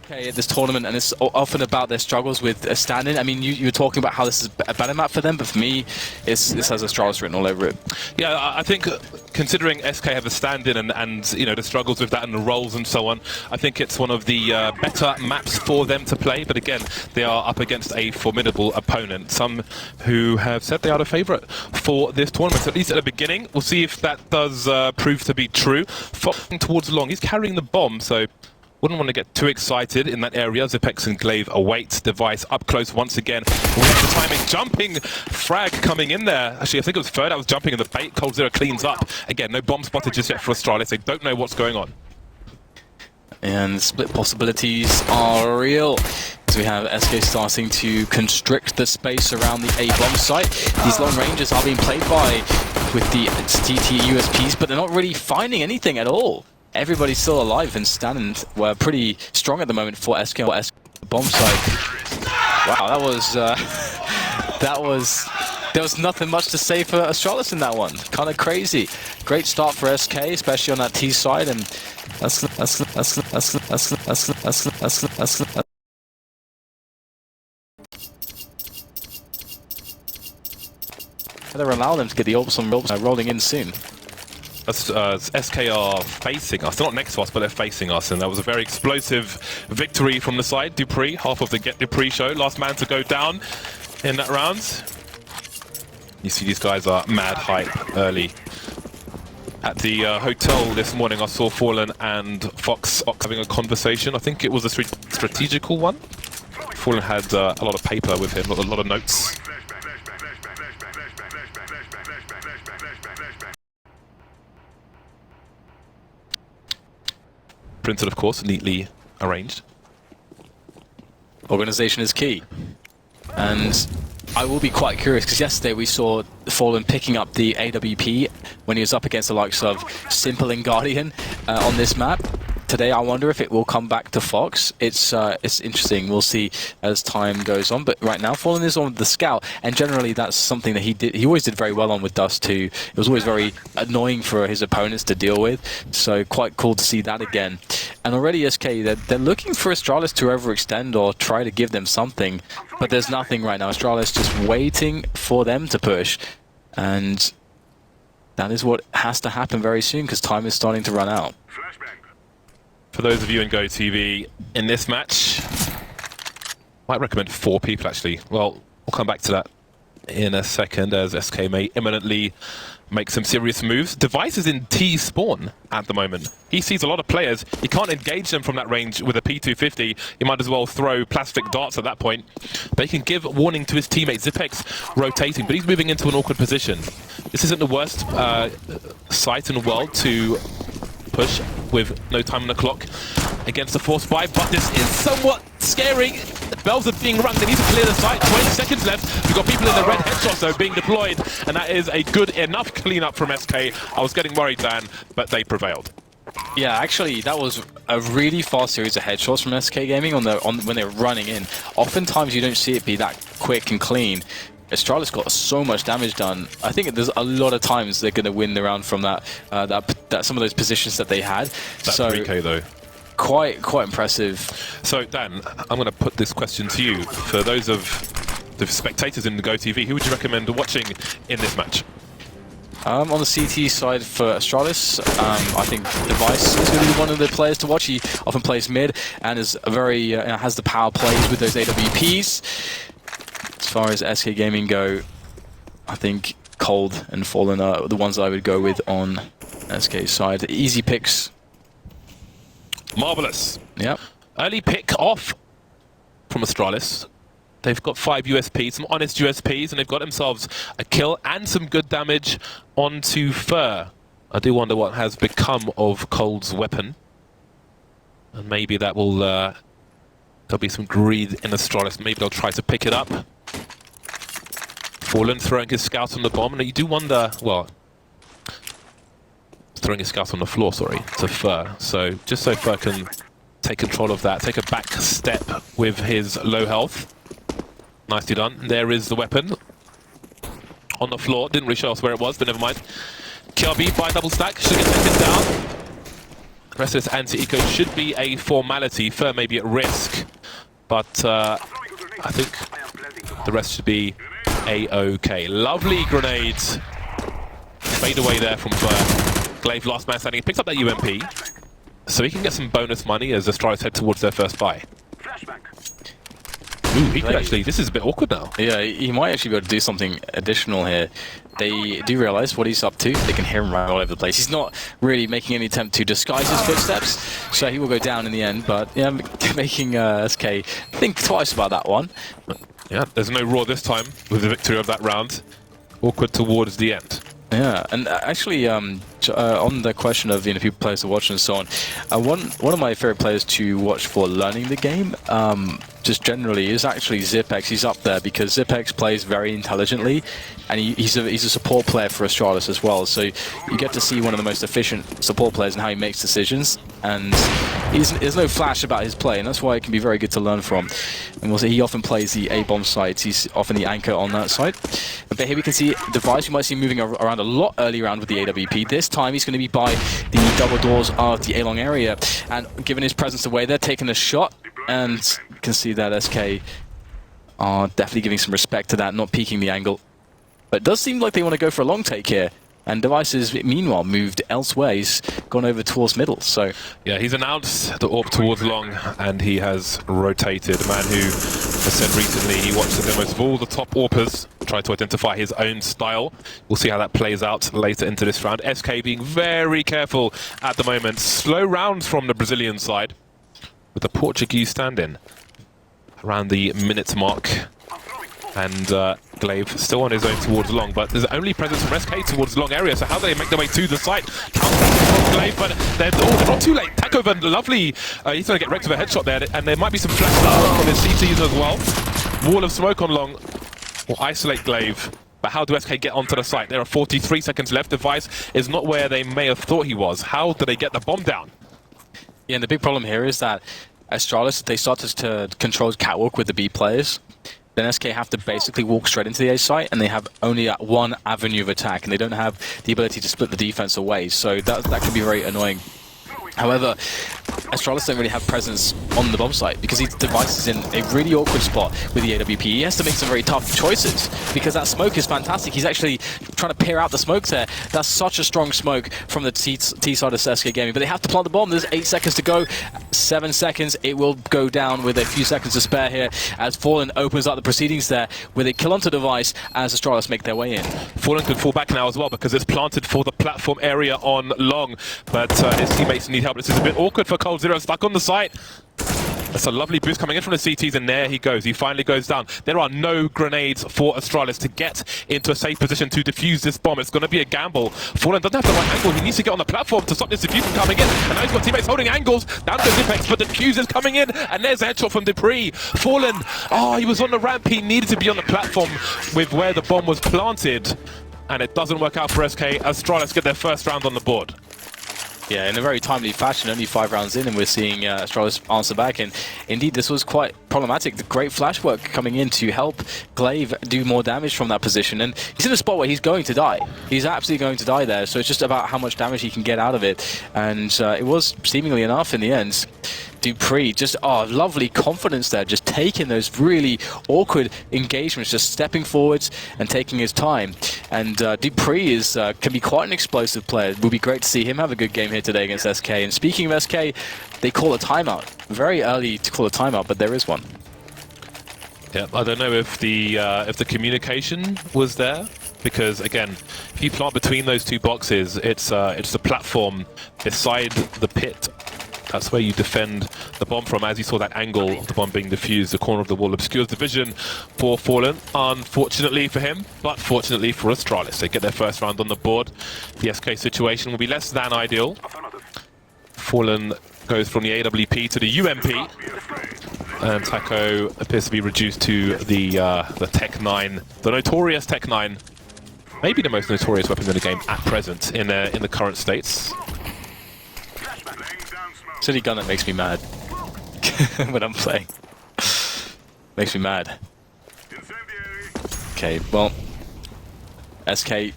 SK at this tournament, and it's often about their struggles with standing. I mean, you were talking about how this is a better map for them, but for me, this has Astralis written all over it. Yeah, I think considering SK have a stand-in and you know the struggles with that and the roles and so on, I think it's one of the better maps for them to play. But again, they are up against a formidable opponent. Some who have said they are the favourite for this tournament, at least at the beginning. We'll see if that does prove to be true. Following towards long, he's carrying the bomb, so wouldn't want to get too excited in that area. Zipex and Glaive await. Device up close once again. We have the timing. Jumping frag coming in there. Actually, I think it was third. I was jumping in the bait. coldzera cleans up. Again, no bomb spotted just yet for Astralis. They don't know what's going on. And split possibilities are real. So we have SK starting to constrict the space around the A-bomb site. These long ranges are being played by with the TT USPs, but they're not really finding anything at all. Everybody's still alive, and standing were pretty strong at the moment for SK bomb site. Wow, there was nothing much to say for Astralis in that one. Kind of crazy. Great start for SK, especially on that T side, and better allow them to get the orbs rolling in soon. SK are facing us. They're not next to us, but they're facing us. And that was a very explosive victory from the side. Dupree, half of the Get Dupree show. Last man to go down in that round. You see these guys are mad hype early. At the hotel this morning, I saw Fallen and Fox having a conversation. I think it was a strategical one. Fallen had a lot of paper with him, a lot of notes. Printed, of course, neatly arranged. Organization is key. And I will be quite curious, because yesterday we saw Fallen picking up the AWP when he was up against the likes of Simple and Guardian on this map. Today, I wonder if it will come back to Fox. It's interesting. We'll see as time goes on. But right now, Fallen is on the Scout, and generally that's something that he always did very well on with Dust 2. It was always very annoying for his opponents to deal with. So quite cool to see that again. And already SK, they're looking for Astralis to overextend or try to give them something, but there's nothing right now. Astralis just waiting for them to push, and that is what has to happen very soon because time is starting to run out. For those of you in GoTV, in this match, might recommend 4 people actually. Well, we'll come back to that in a second as SK may imminently make some serious moves. Device is in T spawn at the moment. He sees a lot of players. He can't engage them from that range with a P250. He might as well throw plastic darts at that point. But he can give warning to his teammate. Zipex rotating, but he's moving into an awkward position. This isn't the worst site in the world to push with no time on the clock against the force buy, but this is somewhat scary. Bells are being rung. They need to clear the site. 20 seconds left. We've got people in the red headshots though being deployed, and that is a good enough cleanup from SK. I was getting worried, Dan, but they prevailed. Yeah, actually, that was a really fast series of headshots from SK Gaming when they're running in. Oftentimes, you don't see it be that quick and clean. Astralis got so much damage done. I think there's a lot of times they're going to win the round from that some of those positions that they had. That so 3K though. Quite impressive. So Dan, I'm going to put this question to you. For those of the spectators in the GoTV, who would you recommend watching in this match? On the CT side for Astralis, I think Device is going to be one of the players to watch. He often plays mid and is a very has the power plays with those AWPs. As far as SK Gaming go, I think Cold and Fallen are the ones that I would go with on SK's side. Easy picks. Marvelous. Yep. Early pick off from Astralis. They've got 5 USPs, some honest USPs, and they've got themselves a kill and some good damage onto Fur. I do wonder what has become of Cold's weapon. And maybe that will... there'll be some greed in Astralis. Maybe they'll try to pick it up. Fallen throwing his scout on the bomb, and you do wonder, well, throwing his scout on the floor, sorry, to Fur. So just so Fur can take control of that, take a back step with his low health. Nicely done. There is the weapon on the floor. Didn't really show us where it was, but never mind. KRB by double stack, should get taken down. rest of this anti-eco should be a formality. Fur may be at risk, but I think the rest should be a-okay. Lovely grenades. Fade away there from Fur. Glaive, last man standing, picks up that UMP, so he can get some bonus money as Astralis head towards their first buy. Ooh, he could actually, this is a bit awkward now. Yeah, he might actually be able to do something additional here. They do realize what he's up to. They can hear him running all over the place. He's not really making any attempt to disguise his footsteps, so he will go down in the end, but yeah, making SK think twice about that one. Yeah, there's no roar this time with the victory of that round. Awkward towards the end. Yeah, and actually, on the question of who players to watch and so on, one of my favorite players to watch for learning the game, just generally, is actually Zipex. He's up there because Zipex plays very intelligently, and he's a support player for Astralis as well. So you get to see one of the most efficient support players and how he makes decisions. And there's no flash about his play, and that's why it can be very good to learn from. And we'll see he often plays the A-bomb sides. He's often the anchor on that side. But here we can see Device. You might see him moving around a lot early round with the AWP. This time he's going to be by the double doors of the A-long area, and given his presence away, they're taking a shot. And you can see that SK are definitely giving some respect to that, not peeking the angle. But it does seem like they want to go for a long take here. And Device has, meanwhile, moved elsewhere. He's gone over towards middle, so... Yeah, he's announced the AWP towards long, and he has rotated. A man who has said recently he watched the demos of all the top AWPers, tried to identify his own style. We'll see how that plays out later into this round. SK being very careful at the moment. Slow rounds from the Brazilian side, with the Portuguese stand-in around the minute mark. And Glaive still on his own towards long, but there's only presence from SK towards long area, so how do they make their way to the site? Counter Glaive, but they're not too late. Takeover, lovely. He's going to get wrecked with a headshot there, and there might be some flashes from his CTs as well. Wall of smoke on long will isolate Glaive. But how do SK get onto the site? There are 43 seconds left. Device is not where they may have thought he was. How do they get the bomb down? Yeah, and the big problem here is that Astralis, they started to control catwalk with the B players. Then SK have to basically walk straight into the A site, and they have only one avenue of attack, and they don't have the ability to split the defense away, so that can be very annoying. However, Astralis don't really have presence on the bomb site because his Device is in a really awkward spot with the AWP. He has to make some very tough choices because that smoke is fantastic. He's actually trying to peer out the smoke there. That's such a strong smoke from the T side of SK Gaming, but they have to plant the bomb. There's 8 seconds to go. 7 seconds. It will go down with a few seconds to spare here as Fallen opens up the proceedings there with a kill onto Device as Astralis make their way in. Fallen could fall back now as well because it's planted for the platform area on long, but his teammates need help. This is a bit awkward for Cold Zero, stuck on the site. That's a lovely boost coming in from the CTs, and there he goes. He finally goes down. There are no grenades for Astralis to get into a safe position to defuse this bomb. It's going to be a gamble. Fallen doesn't have the right angle. He needs to get on the platform to stop this defuse from coming in. And now he's got teammates holding angles. Down goes Impex, but the defuse is coming in. And there's a headshot from Dupree. Fallen, he was on the ramp. He needed to be on the platform with where the bomb was planted. And it doesn't work out for SK. Astralis get their first round on the board. Yeah, in a very timely fashion, only 5 rounds in, and we're seeing Astralis answer back. And indeed, this was quite problematic. The great flash work coming in to help Glaive do more damage from that position. And he's in a spot where he's going to die. He's absolutely going to die there. So it's just about how much damage he can get out of it. And it was seemingly enough in the end. Dupree, just lovely confidence there, just taking those really awkward engagements, just stepping forwards and taking his time. And Dupree can be quite an explosive player. It would be great to see him have a good game here today against SK. And speaking of SK, they call a timeout. Very early to call a timeout, but there is one. Yeah, I don't know if the communication was there, because again, if you plant between those two boxes, it's the platform beside the pit. That's where you defend the bomb from. As you saw that angle of the bomb being diffused, the corner of the wall obscures the vision for Fallen. Unfortunately for him, but fortunately for Astralis. They get their first round on the board. The SK situation will be less than ideal. Fallen goes from the AWP to the UMP. And Taco appears to be reduced to the Tech 9, the notorious Tech 9. Maybe the most notorious weapon in the game at present in the current states. City gun that makes me mad when I'm playing. Makes me mad. Okay, well, SK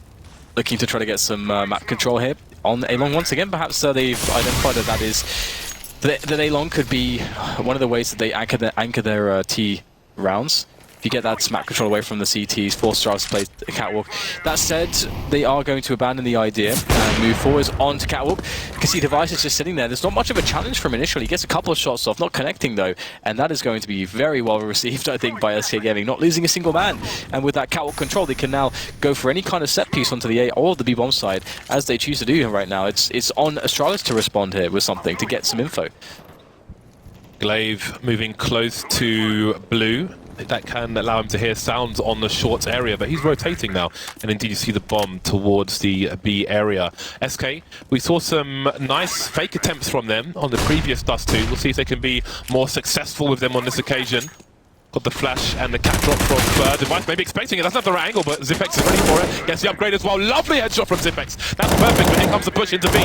looking to try to get some map control here. on A-Long once again. Perhaps they've identified that that A-Long could be one of the ways that they anchor their T rounds. If you get that smack control away from the CTs, force Astralis to play the catwalk. That said, they are going to abandon the idea and move forwards onto catwalk. You can see Device is just sitting there. There's not much of a challenge for him initially. He gets a couple of shots off, not connecting though, and that is going to be very well received, I think, by SK Gaming, not losing a single man. And with that catwalk control, they can now go for any kind of set piece onto the A or the B bomb side, as they choose to do right now. It's on Astralis to respond here with something to get some info. Glaive moving close to blue. That can allow him to hear sounds on the short area, but he's rotating now, and indeed you see the bomb towards the B area. SK, we saw some nice fake attempts from them on the previous Dust 2. We'll see if they can be more successful with them on this occasion. Got the flash and the cat drop from third. Device maybe expecting it. That's not the right angle, but Zipex is ready for it. Gets the upgrade as well. Lovely headshot from Zipex. That's perfect, but here comes the push into B.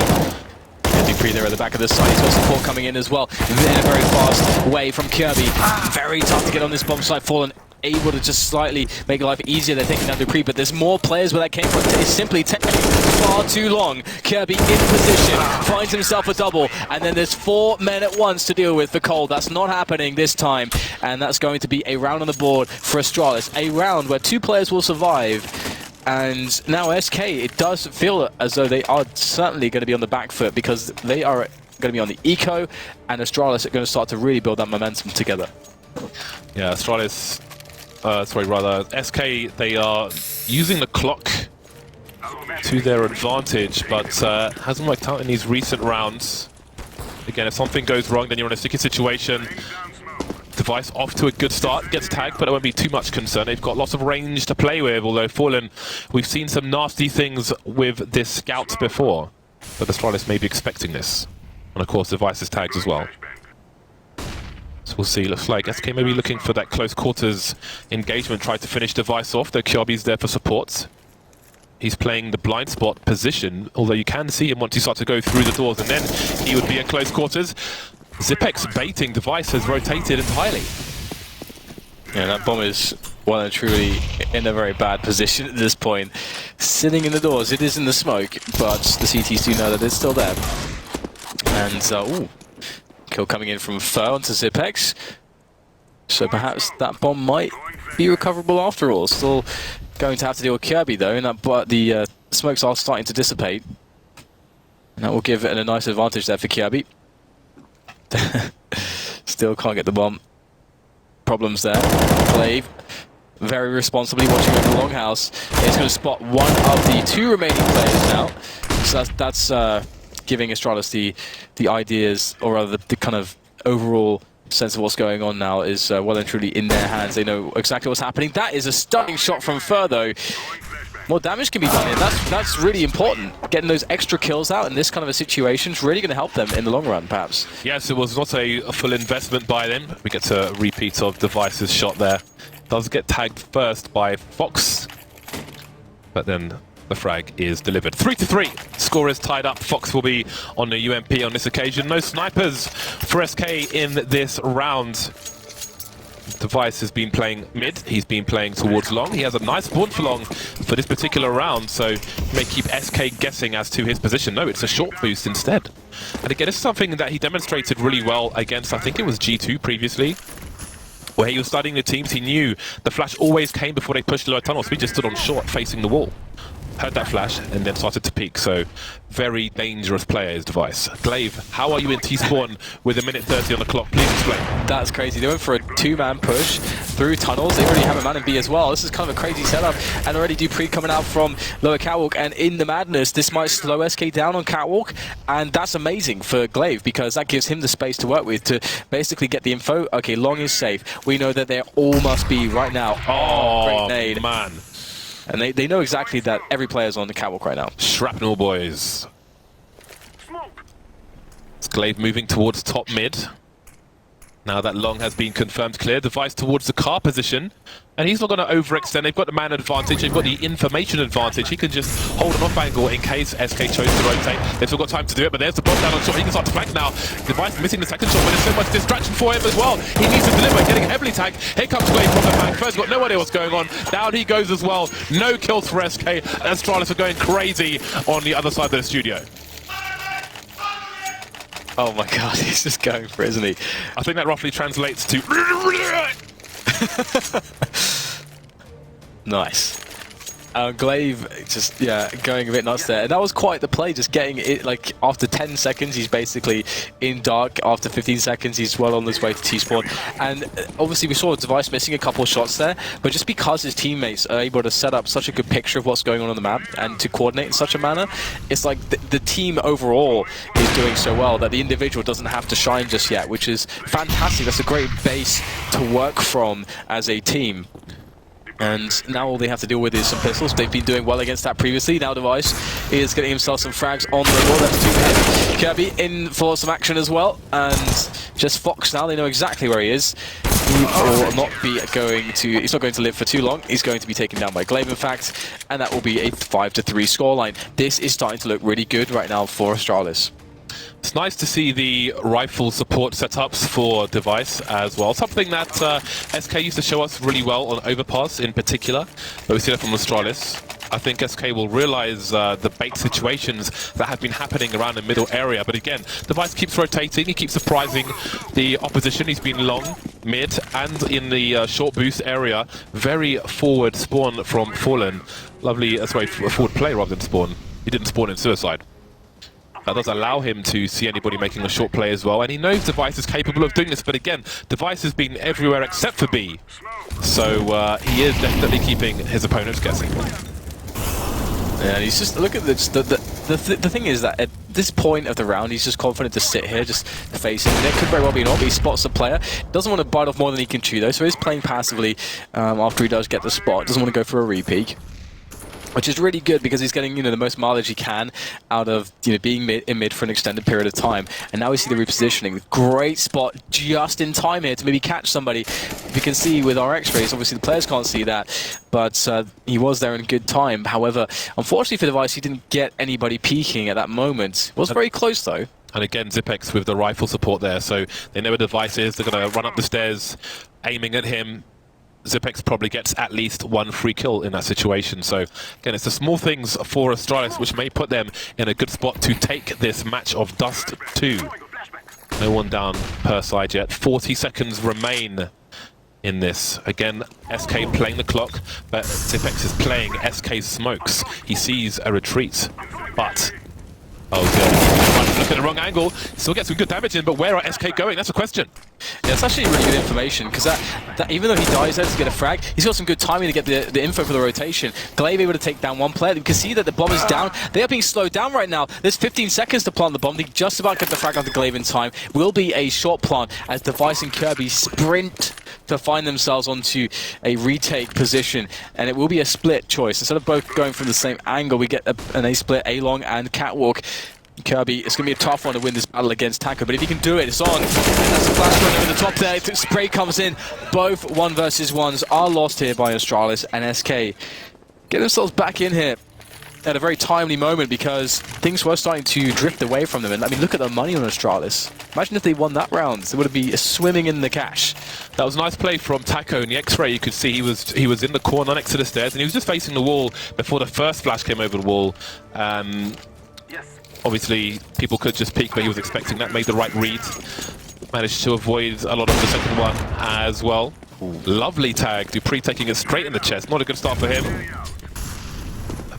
Dupree there at the back of the side. He's got support coming in as well in a very fast way from Kirby. Very tough to get on this bomb site. Fallen able to just slightly make life easier. They're taking down Dupree, but there's more players where that came from. It's simply taking far too long. Kirby in position, finds himself a double, and then there's 4 men at once to deal with for Cold. That's not happening this time, and that's going to be a round on the board for Astralis. A round where 2 players will survive. And now SK, it does feel as though they are certainly going to be on the back foot, because they are going to be on the eco, and Astralis are going to start to really build that momentum together. Yeah, Astralis, SK, they are using the clock to their advantage, but hasn't worked out in these recent rounds. Again, if something goes wrong, then you're in a sticky situation. Device off to a good start, gets tagged, but it won't be too much concern. They've got lots of range to play with, although Fallen, we've seen some nasty things with this scout before. But Astralis may be expecting this. And of course, Device is tagged as well. So we'll see. Looks like SK may be looking for that close quarters engagement, try to finish Device off, though Kyobi's there for support. He's playing the blind spot position, although you can see him once you start to go through the doors, and then he would be at close quarters. Zipex baiting. Device has rotated entirely. Yeah, that bomb is well and truly in a very bad position at this point. Sitting in the doors, it is in the smoke, but the CTs do know that it's still there. And, ooh, kill coming in from Fur onto Zipex. So perhaps that bomb might be recoverable after all. Still going to have to deal with Kirby though, and that, but the smokes are starting to dissipate. And that will give it a nice advantage there for Kirby. Still can't get the bomb. Problems there. Glaive, very responsibly watching over the longhouse. He's going to spot one of the 2 remaining players now. So that's giving Astralis the ideas, or rather the kind of overall sense of what's going on now is well and truly in their hands. They know exactly what's happening. That is a stunning shot from Fur though. More damage can be done here. That's really important. Getting those extra kills out in this kind of a situation is really going to help them in the long run, perhaps. Yes, it was not a full investment by them. We get a repeat of Device's shot there. Does get tagged first by Fox, but then the frag is delivered. 3-3. Score is tied up. Fox will be on the UMP on this occasion. No snipers for SK in this round. Device has been playing mid, he's been playing towards long. He has a nice spawn for long for this particular round, so may keep SK guessing as to his position. No, it's a short boost instead. And again, it's something that he demonstrated really well against, I think it was G2 previously, where he was studying the teams. He knew the flash always came before they pushed lower tunnels, so he just stood on short facing the wall. Heard that flash and then started to peek, so very dangerous player is Device. Glaive, how are you in T-spawn with 1:30 on the clock? Please explain. That's crazy. They went for a 2-man push through tunnels. They already have a man in B as well. This is kind of a crazy setup, and already Dupree coming out from lower catwalk, and in the madness, this might slow SK down on catwalk, and that's amazing for Glaive, because that gives him the space to work with to basically get the info. Okay, long is safe. We know that they all must be right now. Oh, great nade. Man. And they know exactly that every player's on the catwalk right now. Shrapnel boys. It's Glaive moving towards top mid. Now that long has been confirmed clear. Device towards the car position. And he's not going to overextend. They've got the man advantage. They've got the information advantage. He can just hold an off angle in case SK chose to rotate. They've still got time to do it, but there's the bomb down on shot. He can start to flank now. Device missing the second shot, but there's so much distraction for him as well. He needs to deliver, getting heavily tagged. Here comes Glaive from the back. First got no idea what's going on. Down he goes as well. No kills for SK. Astralis are going crazy on the other side of the studio. Oh my god, he's just going for it, isn't he? I think that roughly translates to... Nice. Glaive just, going a bit nuts there. And that was quite the play, just getting it, like, after 10 seconds, he's basically in dark. After 15 seconds, he's well on his way to T-spawn. And obviously, we saw Device missing a couple of shots there, but just because his teammates are able to set up such a good picture of what's going on the map and to coordinate in such a manner, it's like the team overall is doing so well that the individual doesn't have to shine just yet, which is fantastic. That's a great base to work from as a team. And now all they have to deal with is some pistols. They've been doing well against that previously. Now Device is getting himself some frags on the wall. That's 2 Kirby in for some action as well. And just Fox now, they know exactly where he is. He will not be going to... He's not going to live for too long. He's going to be taken down by Glaive, in fact. And that will be a 5-3 scoreline. This is starting to look really good right now for Astralis. It's nice to see the rifle support setups for Device as well. Something that SK used to show us really well on Overpass in particular, but we see that from Astralis. I think SK will realize the bait situations that have been happening around the middle area. But again, Device keeps rotating. He keeps surprising the opposition. He's been long, mid, and in the short boost area. Very forward spawn from Fallen. Lovely, sorry, forward play rather than spawn. He didn't spawn in Suicide. That does allow him to see anybody making a short play as well, and he knows Device is capable of doing this, but again, Device has been everywhere except for B. So he is definitely keeping his opponents guessing. Yeah, he's just, look at this, the thing is that at this point of the round, he's just confident to sit here, just face it. There could very well be an op, he spots the player. Doesn't want to bite off more than he can chew though, so he's playing passively after he does get the spot. Doesn't want to go for a re-peek, which is really good because he's getting, the most mileage he can out of, being in mid for an extended period of time. And now we see the repositioning. Great spot just in time here to maybe catch somebody. You can see with our X-rays, obviously the players can't see that, but he was there in good time. However, unfortunately for Device, he didn't get anybody peeking at that moment. It was very close though. And again, Zipex with the rifle support there, so they know where Device is. They're going to run up the stairs, aiming at him. Zipex probably gets at least 1 free kill in that situation. So, again, it's the small things for Astralis which may put them in a good spot to take this match of Dust 2. No one down per side yet. 40 seconds remain in this. Again, SK playing the clock, but Zipex is playing SK Smokes. He sees a retreat, but... Oh dear, look at the wrong angle. Still get some good damage in, but where are SK going? That's a question. Yeah, it's actually really good information, because that even though he dies there to get a frag, he's got some good timing to get the info for the rotation. Glaive able to take down one player. You can see that the bomb is down. They are being slowed down right now. There's 15 seconds to plant the bomb. They just about get the frag off the Glaive in time. Will be a short plant as Device and Kirby sprint to find themselves onto a retake position, and it will be a split choice. Instead of both going from the same angle, we get an A-split, A-long and catwalk. Kirby, it's going to be a tough one to win this battle against Taco, but if he can do it, it's on. And that's a flash run over the top there. Spray comes in. Both 1 versus 1s are lost here by Astralis, and SK get themselves back in here at a very timely moment because things were starting to drift away from them. And I mean, look at the money on Astralis. Imagine if they won that round. They would be swimming in the cash. That was a nice play from Taco in the X-ray. You could see he was in the corner next to the stairs, and he was just facing the wall before the first flash came over the wall. Obviously, people could just peek, but he was expecting that. Made the right read. Managed to avoid a lot of the second one as well. Ooh, lovely tag. Dupree taking it straight in the chest. Not a good start for him.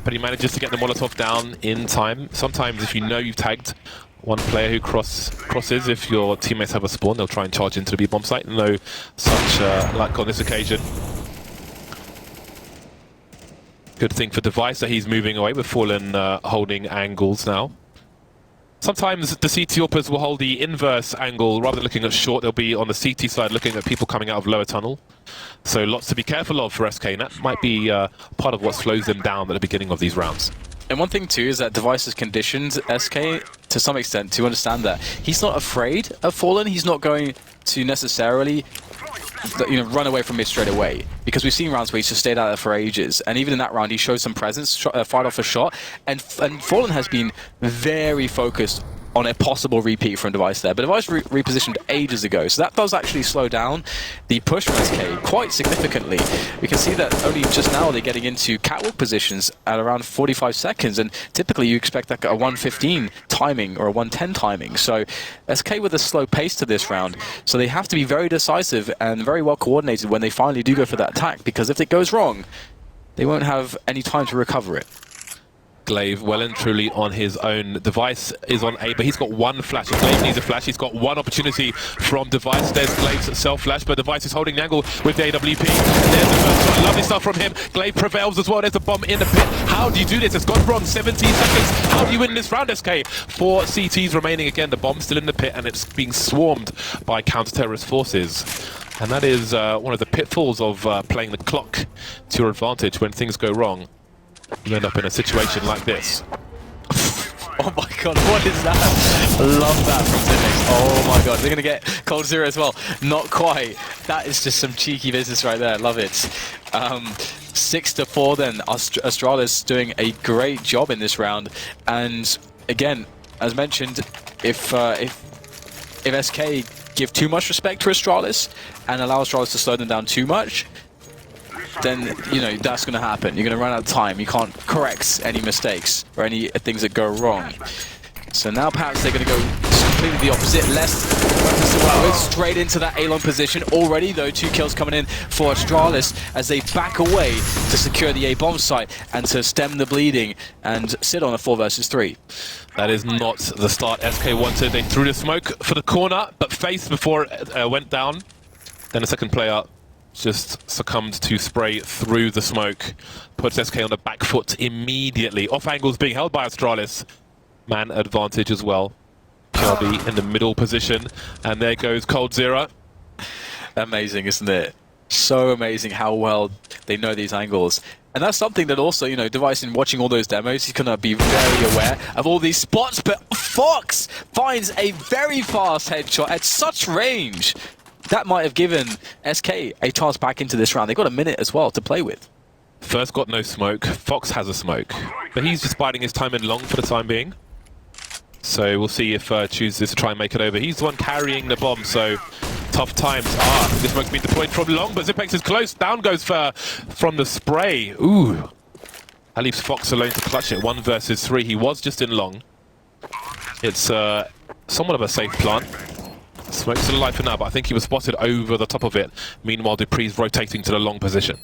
But he manages to get the Molotov down in time. Sometimes if you know you've tagged one player who crosses, if your teammates have a spawn, they'll try and charge into the B-bomb site. No such luck on this occasion. Good thing for Device that he's moving away with Fallen holding angles now. Sometimes the CT uppers will hold the inverse angle. Rather than looking at short, they'll be on the CT side looking at people coming out of lower tunnel. So lots to be careful of for SK, and that might be part of what slows them down at the beginning of these rounds. And one thing too is that Device has conditioned SK to some extent to understand that he's not afraid of Fallen. He's not going to necessarily run away from it straight away, because we've seen rounds where he's just stayed out there for ages, and even in that round he showed some presence, fired off a shot, and Fallen has been very focused on a possible repeat from Device there. But Device repositioned ages ago, so that does actually slow down the push from SK quite significantly. We can see that only just now they're getting into catwalk positions at around 45 seconds, and typically you expect like a 1:15 timing or a 1:10 timing. So SK with a slow pace to this round, so they have to be very decisive and very well coordinated when they finally do go for that attack, because if it goes wrong, they won't have any time to recover it. Glaive well and truly on his own. Device is on A, but he's got one flash. If Glaive needs a flash, he's got one opportunity from Device. There's Glaive's self-flash, but Device is holding the angle with the AWP. There's the first shot. Lovely stuff from him. Glaive prevails as well. There's a bomb in the pit. How do you do this? It's gone wrong. 17 seconds. How do you win this round, SK? 4 CTs remaining again. The bomb's still in the pit, and it's being swarmed by counter-terrorist forces. And that is one of the pitfalls of playing the clock to your advantage. When things go wrong, you end up in a situation like this. Oh my god, what is that? Love that from Zimex. Oh my god, they're going to get Cold Zero as well. Not quite. That is just some cheeky business right there. Love it. 6-4 then. Astralis doing a great job in this round. And again, as mentioned, if SK give too much respect to Astralis and allow Astralis to slow them down too much, then, you know, that's going to happen. You're going to run out of time. You can't correct any mistakes or any things that go wrong. So now perhaps they're going to go completely the opposite. Less straight into that A-long position. Already, though, 2 kills coming in for Astralis as they back away to secure the A-bomb site and to stem the bleeding and sit on a 4 versus 3. That is not the start SK wanted. They threw the smoke for the corner, but faced before it went down. Then the second player just succumbed to spray through the smoke. Puts SK on the back foot immediately. Off angles being held by Astralis. Man advantage as well. Shelby in the middle position. And there goes Cold Zero. Amazing, isn't it? So amazing how well they know these angles. And that's something that also, you know, Device, in watching all those demos, he's going to be very aware of all these spots. But Fox finds a very fast headshot at such range. That might have given SK a chance back into this round. They've got a minute as well to play with. First got no smoke. Fox has a smoke. But he's just biding his time in long for the time being. So we'll see if chooses to try and make it over. He's the one carrying the bomb, so tough times. This smoke's been deployed from long, but Zipex is close. Down goes from the spray. Ooh. That leaves Fox alone to clutch it. 1 versus 3. He was just in long. It's somewhat of a safe plant. Smoke's still alive for now, but I think he was spotted over the top of it. Meanwhile, Dupree's rotating to the long position.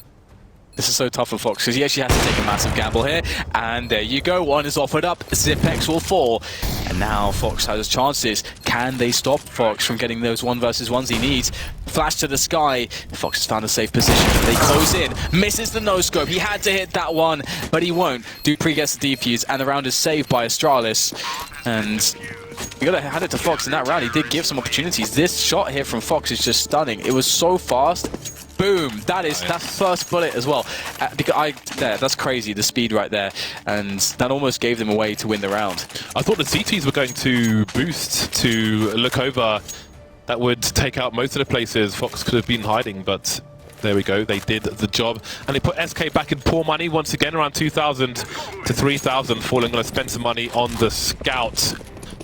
This is so tough for Fox, because he actually has to take a massive gamble here. And there you go, one is offered up, Zipex will fall. And now Fox has his chances. Can they stop Fox from getting those 1 versus 1s he needs? Flash to the sky. Fox has found a safe position. They close in. Misses the no-scope. He had to hit that one, but he won't. Dupree gets the defuse, and the round is saved by Astralis. And you gotta hand it to Fox in that round. He did give some opportunities. This shot here from Fox is just stunning. It was so fast. Boom! That is that first bullet as well. That's crazy, the speed right there, and that almost gave them a way to win the round. I thought the CTs were going to boost to look over. That would take out most of the places Fox could have been hiding, but there we go. They did the job, and they put SK back in poor money once again, around 2,000 to 3,000, falling on a spend some money on the scout.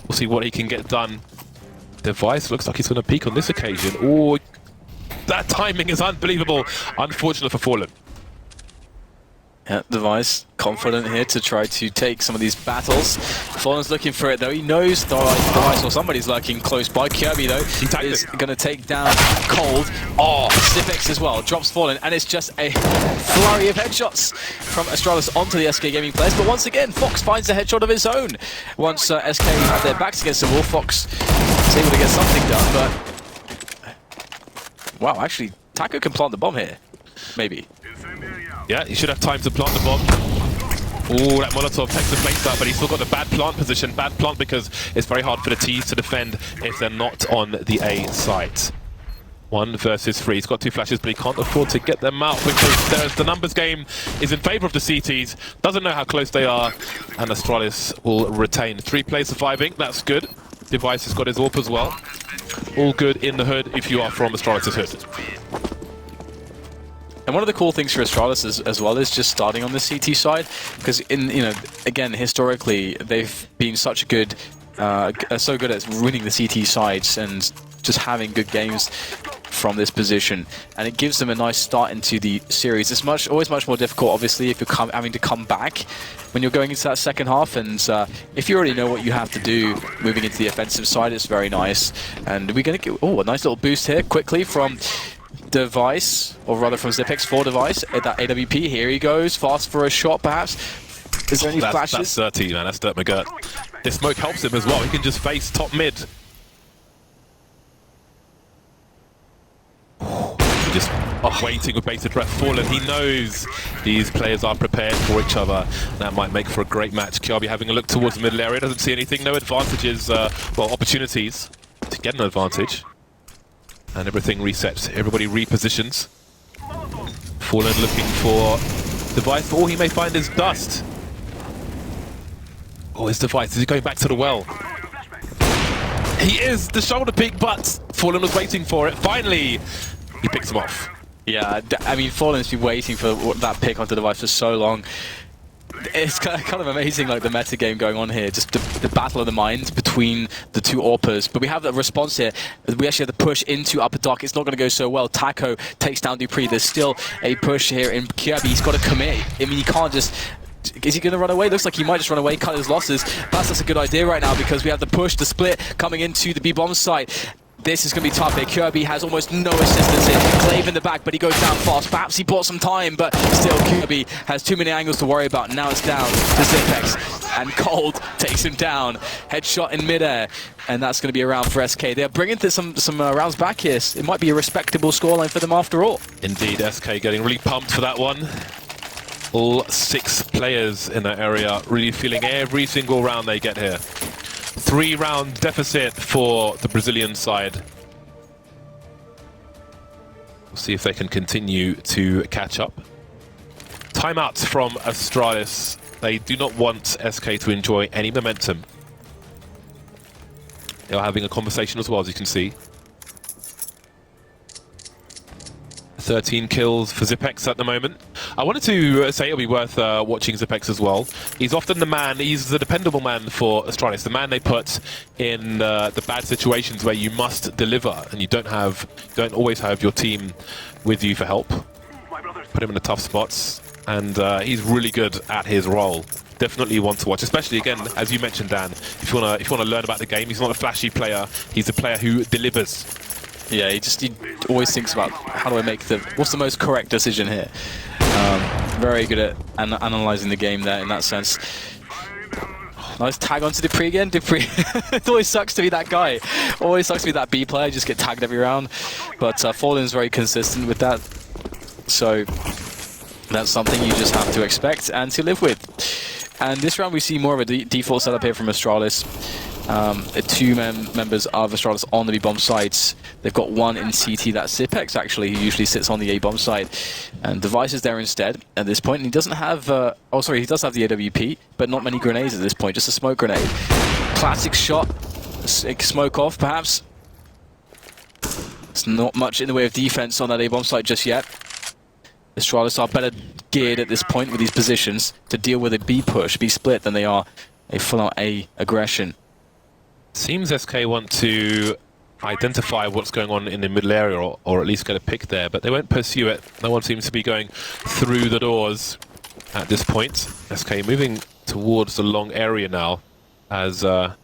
We'll see what he can get done. Device looks like he's going to peak on this occasion. Oh, that timing is unbelievable. Unfortunate for Fallen. Yeah, Device confident here to try to take some of these battles. Fallen's looking for it though. He knows Device or somebody's lurking close by. Kirby though is going to take down Cold. Oh, Zipex as well. Drops Fallen, and it's just a flurry of headshots from Astralis onto the SK Gaming players. But once again, Fox finds a headshot of his own. Once SK have their backs against the wall, Fox is able to get something done. But wow, actually, Taco can plant the bomb here. Maybe. Yeah, he should have time to plant the bomb. Oh, that Molotov takes the place out, but he's still got the bad plant position. Bad plant because it's very hard for the T's to defend if they're not on the A site. 1 versus 3. He's got 2 flashes, but he can't afford to get them out because the numbers game is in favor of the CTs. Doesn't know how close they are, and Astralis will retain. 3 players surviving. That's good. Device has got his AWP as well. All good in the hood if you are from Astralis' hood. And one of the cool things for Astralis as well is just starting on the CT side, because again, historically, they've been such a good are so good at winning the CT sides and just having good games from this position, and it gives them a nice start into the series. It's always much more difficult, obviously, if you're having to come back when you're going into that second half, and if you already know what you have to do moving into the offensive side, it's very nice. And we're going to get a nice little boost here quickly from Device, or rather from Zipex for Device at that AWP. Here he goes, fast for a shot perhaps. Is there any flashes? That's dirty, man. That's Dirt McGirt. This smoke helps him as well. He can just face top mid. Just waiting with bated breath. Fallen, he knows these players are prepared for each other. That might make for a great match. Kjabi having a look towards the middle area, doesn't see anything, no advantages, well, opportunities to get an advantage. And everything resets, everybody repositions. Fallen looking for Device, but all he may find is dust. Oh, his Device, is he going back to the well? He is, the shoulder pick, but Fallen was waiting for it. Finally, he picks him off. Yeah, I mean, Fallen's been waiting for that pick onto Device for so long. It's kind of amazing, like, the meta game going on here, just the battle of the minds between the two AWPers. But we have the response here. We actually have the push into upper dock. It's not going to go so well. Taco takes down Dupree. There's still a push here in Kjabi. He's got to commit. I mean, he can't just... Is he going to run away? Looks like he might just run away, cut his losses. That's a good idea right now, because we have the push, the split coming into the B-bomb site. This is going to be tough here. Kjabi has almost no assistance here. Clave in the back, but he goes down fast. Perhaps he bought some time, but still Kjabi has too many angles to worry about. Now it's down to Zipex, and Cold takes him down. Headshot in midair, and that's going to be a round for SK. They're bringing some rounds back here. It might be a respectable scoreline for them after all. Indeed, SK getting really pumped for that one. All 6 players in that area really feeling every single round they get here. 3-round deficit for the Brazilian side. We'll see if they can continue to catch up. Timeout from Astralis. They do not want SK to enjoy any momentum. They are having a conversation as well, as you can see. 13 kills for Zipex at the moment. I wanted to say it'll be worth watching Zipex as well. He's often the man, he's the dependable man for Astralis, the man they put in the bad situations where you must deliver and you don't always have your team with you for help. Put him in the tough spots, and he's really good at his role. Definitely one to watch, especially again, as you mentioned, Dan. If you wanna learn about the game, he's not a flashy player. He's a player who delivers. Yeah, he always thinks about how do I make what's the most correct decision here. Very good at analysing the game there in that sense. Nice tag onto Dupree again. Dupree, it always sucks to be that guy. Always sucks to be that B player, just get tagged every round. But Fallen's very consistent with that. So that's something you just have to expect and to live with. And this round we see more of a default setup here from Astralis. 2 members of Astralis on the B-bomb sides. They've got one in CT, that's Zipex actually, who usually sits on the A-bomb side. And Device is there instead at this point, and he doesn't have, he does have the AWP, but not many grenades at this point, just a smoke grenade. Classic shot, smoke off perhaps. It's not much in the way of defense on that A-bomb site just yet. Astralis are better geared at this point with these positions to deal with a B push, B split, than they are a full-out A aggression. Seems SK want to identify what's going on in the middle area, or at least get a pick there, but they won't pursue it. No one seems to be going through the doors at this point. SK moving towards the long area now, as I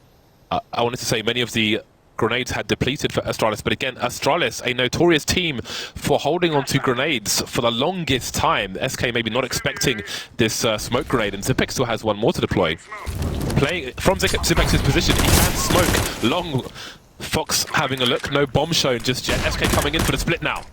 wanted to say many of the grenades had depleted for Astralis, but again, Astralis, a notorious team for holding on to grenades for the longest time. SK maybe not expecting this smoke grenade, and Zipex still has one more to deploy. Playing from Zipex's position, he can smoke long. Fox having a look, no bomb shown just yet. SK coming in for the split now.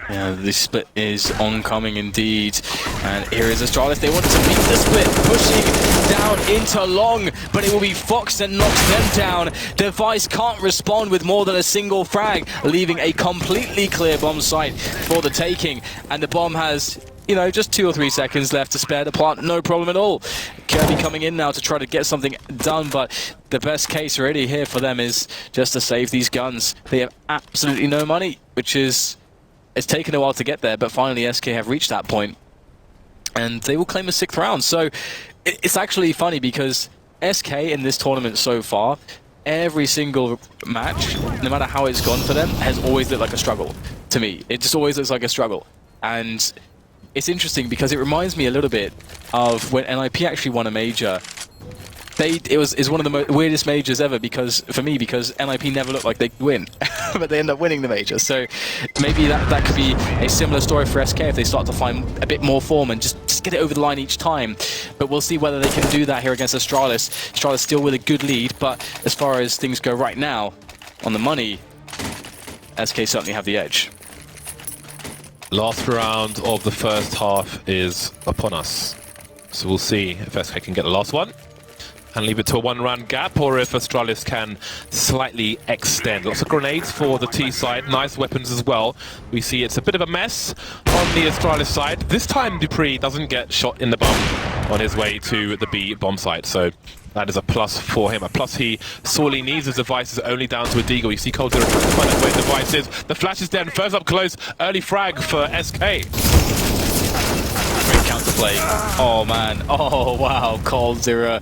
Yeah, the split is oncoming indeed. And here is Astralis. They want to beat the split, pushing down into long, but it will be Fox that knocks them down. Device can't respond with more than a single frag, leaving a completely clear bomb site for the taking. And the bomb has, just 2 or 3 seconds left to spare the plant, no problem at all. Kjabi coming in now to try to get something done, but the best case already here for them is just to save these guns. They have absolutely no money, which is... It's taken a while to get there, but finally SK have reached that point, and they will claim a 6th round. So it's actually funny because SK in this tournament so far, every single match, no matter how it's gone for them, has always looked like a struggle to me. It just always looks like a struggle. And it's interesting because it reminds me a little bit of when NIP actually won a major. It's one of the weirdest majors ever because NIP never looked like they could win, but they end up winning the major. So maybe that could be a similar story for SK if they start to find a bit more form and just get it over the line each time. But we'll see whether they can do that here against Astralis. Astralis still with a good lead, but as far as things go right now, on the money, SK certainly have the edge. Last round of the first half is upon us. So we'll see if SK can get the last one and leave it to a one-round gap, or if Astralis can slightly extend. Lots of grenades for the T side, nice weapons as well. We see it's a bit of a mess on the Astralis side. This time Dupree doesn't get shot in the bum on his way to the B bomb site, so that is a plus for him. A plus he sorely needs. His device is only down to a deagle. You see Cold Zero trying to find out where the device is. The flash is dead. First up close, early frag for SK. Great counterplay. Oh man. Oh wow. Cold Zero.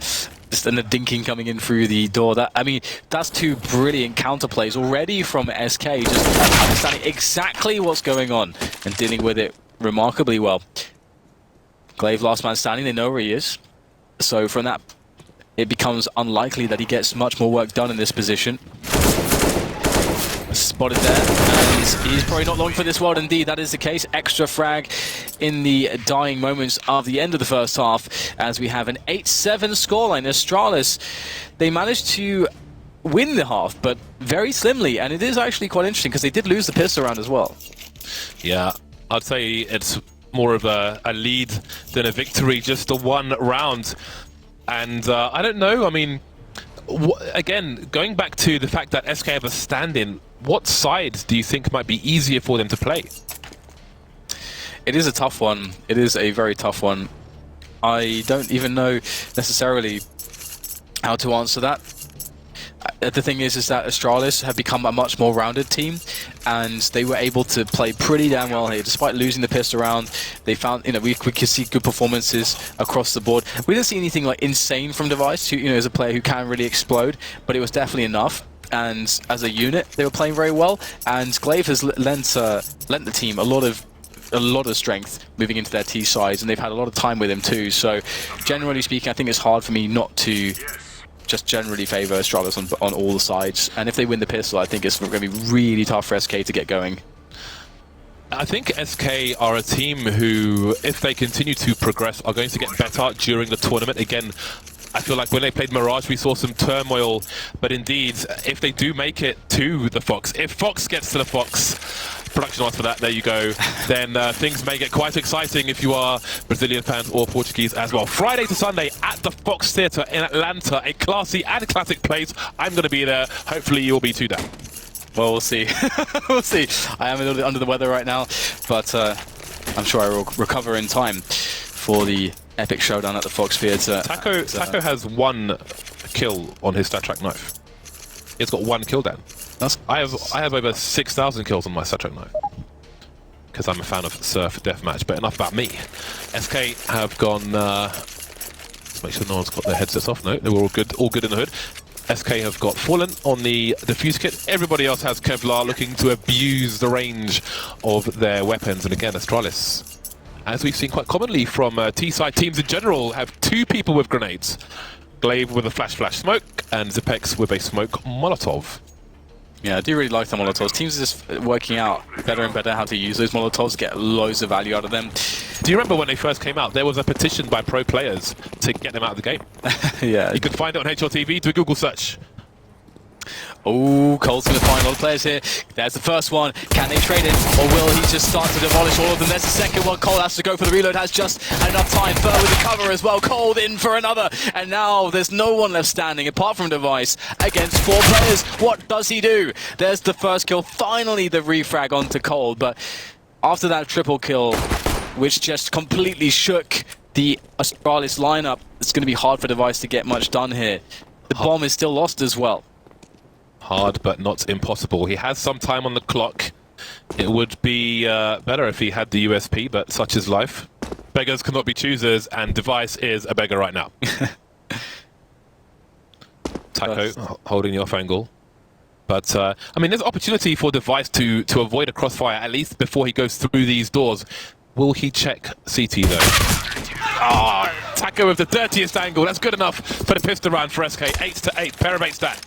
And the dinking coming in through the door. That's two brilliant counterplays already from SK, just understanding exactly what's going on and dealing with it remarkably well. Glaive last man standing, they know where he is. So from that, it becomes unlikely that he gets much more work done in this position. Spotted there, and he's probably not long for this world. Indeed, that is the case. Extra frag in the dying moments of the end of the first half, as we have an 8-7 scoreline. Astralis, they managed to win the half, but very slimly, and it is actually quite interesting because they did lose the pistol round as well. Yeah, I'd say it's more of a lead than a victory, just a one round. And I don't know, I mean, again, going back to the fact that SK have a stand-in, what side do you think might be easier for them to play? It is a tough one. It is a very tough one. I don't even know necessarily how to answer that. The thing is that Astralis have become a much more rounded team, and they were able to play pretty damn well here. Despite losing the pistol round, they found, we could see good performances across the board. We didn't see anything like insane from Device, who, as a player who can really explode, but it was definitely enough. And as a unit, they were playing very well, and Glaive has lent the team a lot of strength moving into their T sides, and they've had a lot of time with him too. So generally speaking, I think it's hard for me not to just generally favour Astralis on all the sides. And if they win the pistol, I think it's going to be really tough for SK to get going. I think SK are a team who, if they continue to progress, are going to get better during the tournament. Again, I feel like when they played Mirage, we saw some turmoil, but indeed, if they do make it to the Fox, if Fox gets to the Fox, production arts for that, there you go, then things may get quite exciting if you are Brazilian fans or Portuguese as well. Friday to Sunday at the Fox Theatre in Atlanta, a classy and classic place. I'm going to be there. Hopefully you'll be too, Dan. Well, we'll see. We'll see. I am a little bit under the weather right now, but I'm sure I will recover in time for the epic showdown at the Fox Theatre. Taco has one kill on his StatTrack knife. He's got one kill, Dan. I have over 6,000 kills on my StatTrack knife because I'm a fan of Surf Deathmatch. But enough about me. SK have gone. Let's make sure no one's got their headsets off. No, they were all good in the hood. SK have got Fallen on the defuse kit. Everybody else has Kevlar, looking to abuse the range of their weapons. And again, Astralis, as we've seen quite commonly from T-side teams in general, have two people with grenades. Glaive with a flash smoke, and Zipex with a smoke Molotov. Yeah, I do really like the Molotovs. Teams are just working out better and better how to use those Molotovs, get loads of value out of them. Do you remember when they first came out? There was a petition by pro players to get them out of the game. Yeah. You can find it on HLTV, do a Google search. Oh, Cole's going to find a lot of players here. There's the first one. Can they trade it, or will he just start to demolish all of them? There's the second one. Cole has to go for the reload, has just enough time. Fur with the cover as well. Cole in for another. And now there's no one left standing apart from Device against four players. What does he do? There's the first kill. Finally, the refrag onto Cole. But after that triple kill, which just completely shook the Astralis lineup, it's going to be hard for Device to get much done here. The bomb is still lost as well. Hard, but not impossible. He has some time on the clock. It would be better if he had the USP, but such is life. Beggars cannot be choosers, and Device is a beggar right now. Taco holding the off angle. But, I mean, there's opportunity for Device to avoid a crossfire, at least before he goes through these doors. Will he check CT, though? Ah, Taco with the dirtiest angle. That's good enough for the pistol round for SK. 8-8, pair of 8 stat.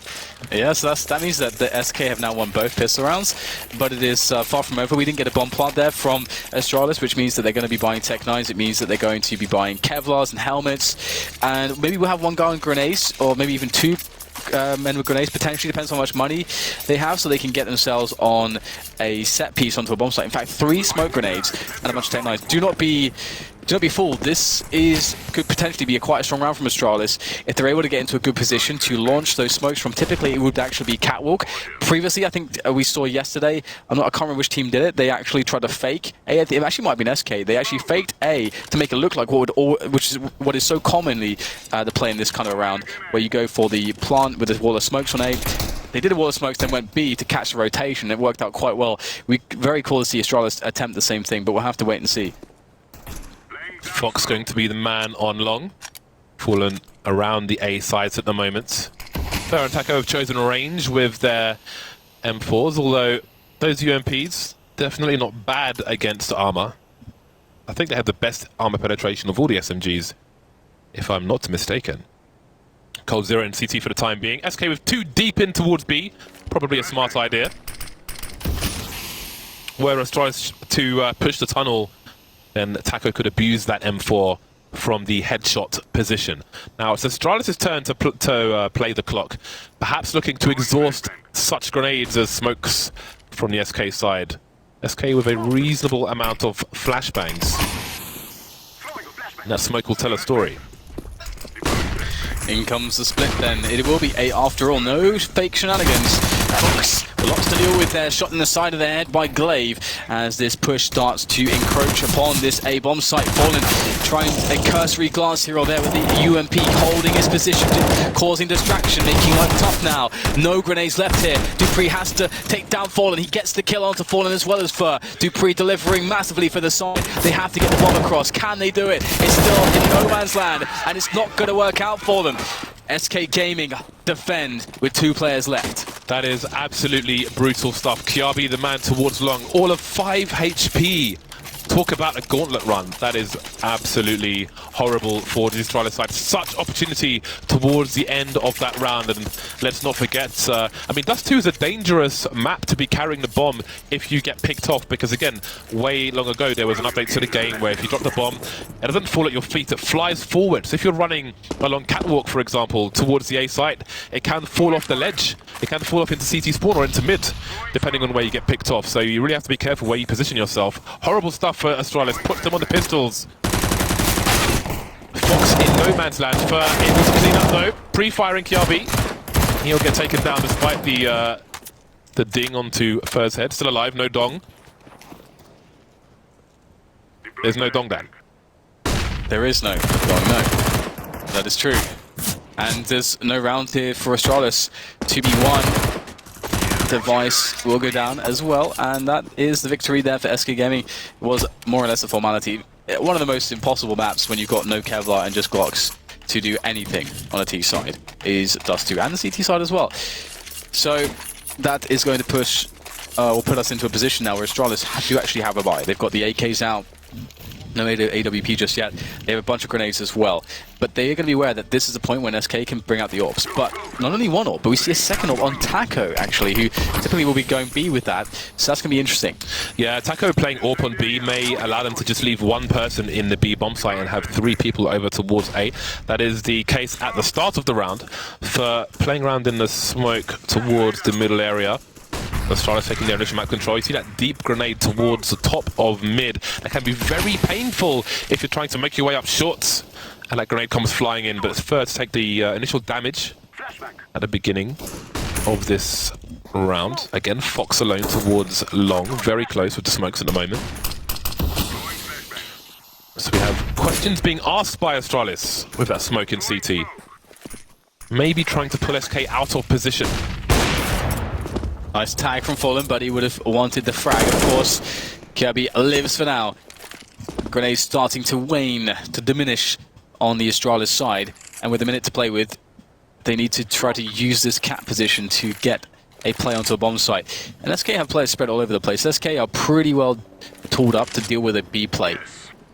Yeah, so that means that the SK have now won both pistol rounds, but it is far from over. We didn't get a bomb plant there from Astralis, which means that they're going to be buying Tech 9s. It means that they're going to be buying Kevlars and helmets, and maybe we'll have one guy on grenades, or maybe even two men with grenades, potentially. Depends on how much money they have, so they can get themselves on a set piece onto a bomb site. In fact, 3 smoke grenades and a bunch of Tech 9s. Do not be fooled. This could potentially be quite a strong round from Astralis if they're able to get into a good position to launch those smokes from. Typically, it would actually be catwalk. Previously, I think we saw yesterday, I can't remember which team did it. They actually tried to fake A. It actually might have been SK. They actually faked A to make it look like which is what is so commonly the play in this kind of a round, where you go for the plant with the wall of smokes on A. They did a wall of smokes, then went B to catch the rotation. It worked out quite well. Very cool to see Astralis attempt the same thing, but we'll have to wait and see. Fox going to be the man on long. Fallen around the A sides at the moment. Fair and Taco have chosen range with their M4s, although those UMPs definitely not bad against armor. I think they have the best armor penetration of all the SMGs, if I'm not mistaken. Cold Zero and CT for the time being. SK with 2 deep in towards B. Probably a smart idea. Where Astralis to push the tunnel, then Taco could abuse that M4 from the headshot position. Now it's Astralis' turn to play the clock, perhaps looking to exhaust such grenades as smokes from the SK side. SK with a reasonable amount of flashbangs. And that smoke will tell a story. In comes the split then. It will be A after all. No fake shenanigans. Fox, lots to deal with there. Shot in the side of the head by Glaive as this push starts to encroach upon this A bomb site. Fallen trying a cursory glance here or there with the UMP holding his position, causing distraction, making life tough now. No grenades left here. Dupree has to take down Fallen. He gets the kill onto Fallen as well as Fur. Dupree delivering massively for the side. They have to get the bomb across. Can they do it? It's still in no man's land, and it's not going to work out for them. SK Gaming defend with 2 players left. That is absolutely brutal stuff. Kiabi, the man towards long, all of 5 HP. Talk about a gauntlet run. That is absolutely horrible for the Astralis side. Such opportunity towards the end of that round, and let's not forget, I mean, Dust 2 is a dangerous map to be carrying the bomb if you get picked off, because again, way long ago there was an update to the game where if you drop the bomb, it doesn't fall at your feet, it flies forward. So if you're running along catwalk, for example, towards the A site, it can fall off the ledge. It can fall off into CT spawn or into mid, depending on where you get picked off. So you really have to be careful where you position yourself. Horrible stuff for Astralis. Puts them on the pistols. Fox in no man's land. Fur able to clean up though. Pre-firing Kiabi. He'll get taken down despite the ding onto Fur's head. Still alive, no dong. There's no dong, Dan. There is no dong, no. That is true. And there's no round here for Astralis to be won. Device will go down as well, and that is the victory there for SK Gaming. It was more or less a formality. One of the most impossible maps when you've got no Kevlar and just Glocks to do anything on a T side is Dust 2, and the CT side as well. So that is going to push, or put us into a position now where Astralis do actually have a buy. They've got the AKs out. No AWP just yet. They have a bunch of grenades as well. But they are going to be aware that this is the point when SK can bring out the AWPs. But not only one AWP, but we see a second AWP on Taco, actually, who typically will be going B with that. So that's going to be interesting. Yeah, Taco playing AWP on B may allow them to just leave 1 person in the B bomb site and have 3 people over towards A. That is the case at the start of the round. For playing around in the smoke towards the middle area, Astralis taking their initial map control. You see that deep grenade towards the top of mid. That can be very painful if you're trying to make your way up short. And that grenade comes flying in, but it's first to take the initial damage at the beginning of this round. Again, Fox alone towards long, very close with the smokes at the moment. So we have questions being asked by Astralis with that smoke in CT. Maybe trying to pull SK out of position. Nice tag from Fallen, but he would have wanted the frag, of course. Kirby lives for now. Grenades starting to wane, to diminish on the Astralis side. And with a minute to play with, they need to try to use this cat position to get a play onto a bomb site. And SK have players spread all over the place. SK are pretty well tooled up to deal with a B play.